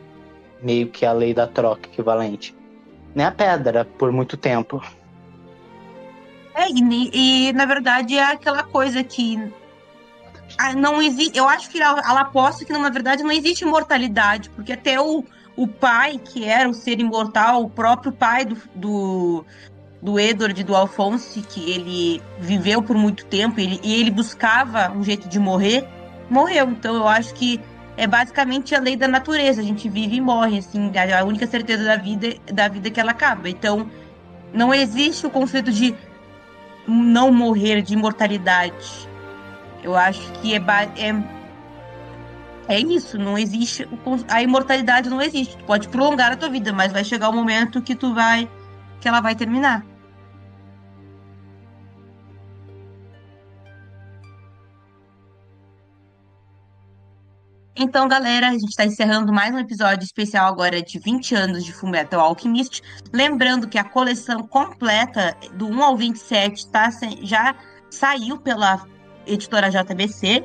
meio que a lei da troca equivalente. Nem a pedra, por muito tempo. E na verdade é aquela coisa que não existe. Eu acho que ela aposta que na verdade não existe imortalidade, porque até o pai, que era o ser imortal, o próprio pai do Edward e do Alphonse, que ele viveu por muito tempo e ele buscava um jeito de morrer, morreu. Então eu acho que é basicamente a lei da natureza. A gente vive e morre, assim, a única certeza da vida é que ela acaba. Então não existe o conceito de não morrer, de imortalidade. Eu acho que é isso, não existe, a imortalidade não existe. Tu pode prolongar a tua vida, mas vai chegar o momento que ela vai terminar. Então, galera, a gente está encerrando mais um episódio especial agora de 20 anos de Fullmetal Alchemist. Lembrando que a coleção completa do 1 ao 27 já saiu pela editora JBC.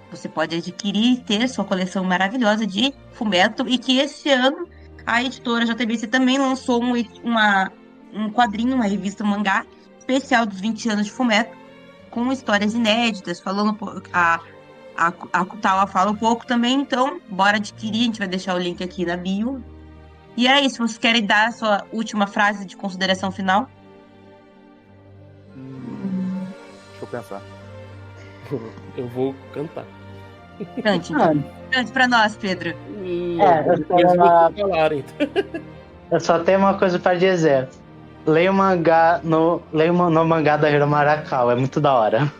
Você pode adquirir e ter sua coleção maravilhosa de Fullmetal. E que esse ano a editora JBC também lançou um quadrinho, uma revista mangá especial dos 20 anos de Fullmetal, com histórias inéditas, falando a Kutawa fala um pouco também, então bora adquirir, a gente vai deixar o link aqui na bio. E é isso, vocês querem dar a sua última frase de consideração final? pensar. Eu vou cantar. Cante, então. Cante pra nós, Pedro. Depois vocês falarem. Eu só tenho uma coisa pra dizer. Leia o mangá no mangá da Hiro Marakawa, é muito da hora.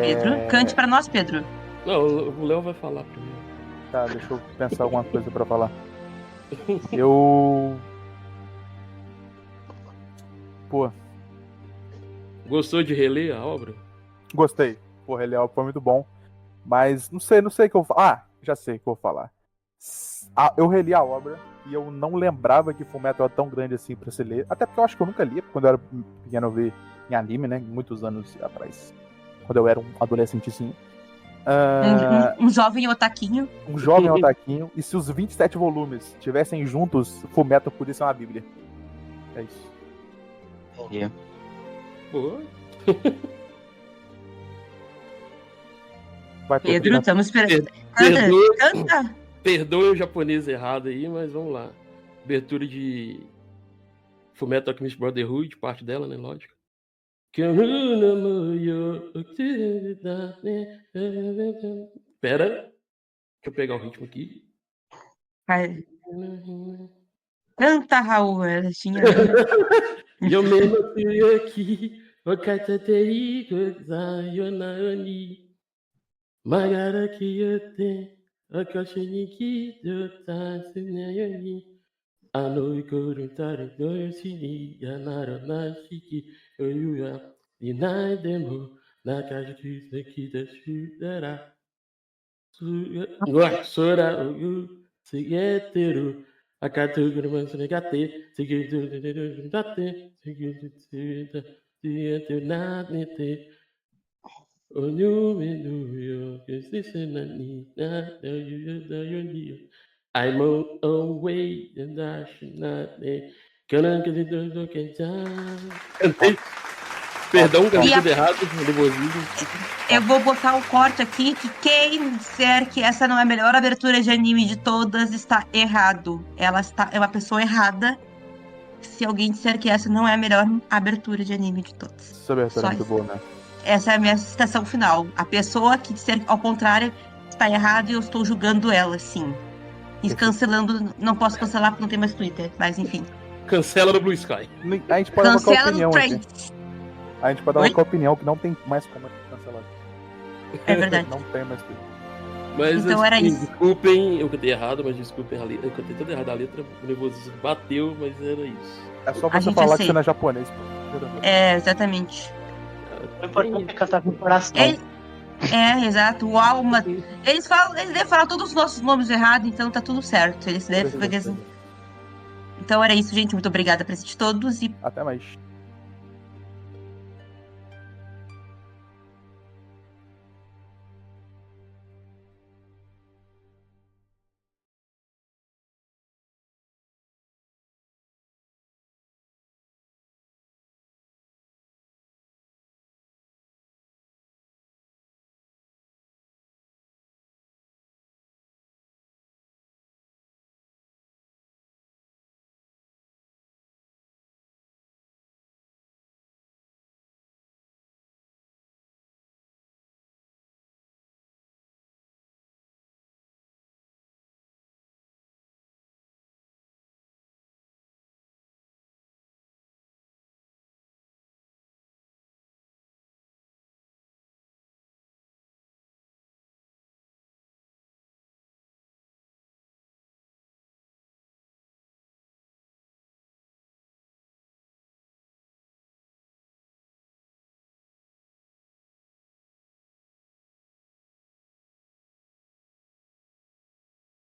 Pedro, cante pra nós, Pedro. Não, o Léo vai falar primeiro. Tá, deixa eu pensar alguma coisa pra falar. Eu... Pô, Gostou de reler a obra? gostei. Porra, ele foi muito bom. Mas não sei o que eu vou falar. Ah, já sei o que eu vou falar. Eu reli a obra e eu não lembrava que Fullmetal era tão grande assim pra se ler. Até porque eu acho que eu nunca li. Quando eu era pequeno eu vi em anime, né? Muitos anos atrás. Quando eu era um adolescentezinho. Um jovem otaquinho. Um jovem otaquinho. E se os 27 volumes tivessem juntos, Fullmetal podia ser uma bíblia. É isso. Boa. Vai, Pedro, estamos esperando. Canta. Perdoe o japonês errado aí, mas vamos lá. Abertura de Fullmetal Alchemist Brotherhood, parte dela, né? Lógico. Pera. Deixa eu pegar o ritmo aqui. Canta, Raul. Ela tinha... Eu mesmo fui aqui. O Katateri Sayonani. Magara Kiyote. O Koshiniki Dotatsunayoni. Ano Korutari Doyoshiri. Yanaro Nashiki. Oyuya. Inai Demo. Nakaji Sekita Shudara. Sora Oyu. Sugeteru. Akatuguru Mansunegate. Seguido Date. Seguido Nate. I'm on way and I should not be. Perdão, cantei tudo errado, nervosismo. Eu vou botar o corte aqui que quem disser que essa não é a melhor abertura de anime de todas está errado. É uma pessoa errada. Se alguém disser que essa não é a melhor abertura de anime de todas. Essa abertura é muito boa, né? Essa é a minha citação final. A pessoa que disser ao contrário está errado e eu estou julgando ela, sim. E cancelando, não posso cancelar porque não tem mais Twitter, mas enfim. Cancela no Blue Sky. A gente pode dar uma opinião aqui. Trends. A gente pode dar uma opinião que não tem mais como cancelar. É verdade. Não tem mais Twitter. Mas então era isso. Desculpem, eu cantei errado, mas desculpem a letra. Eu cantei toda errada a letra, o nervosismo bateu, mas era isso. É só você falar que você não é japonês, pô. É, exatamente. O importante é cantar com o coração. Exato. O alma. Eles devem falar todos os nossos nomes errados, então tá tudo certo. Então era isso, gente. Muito obrigada pra assistir todos e até mais.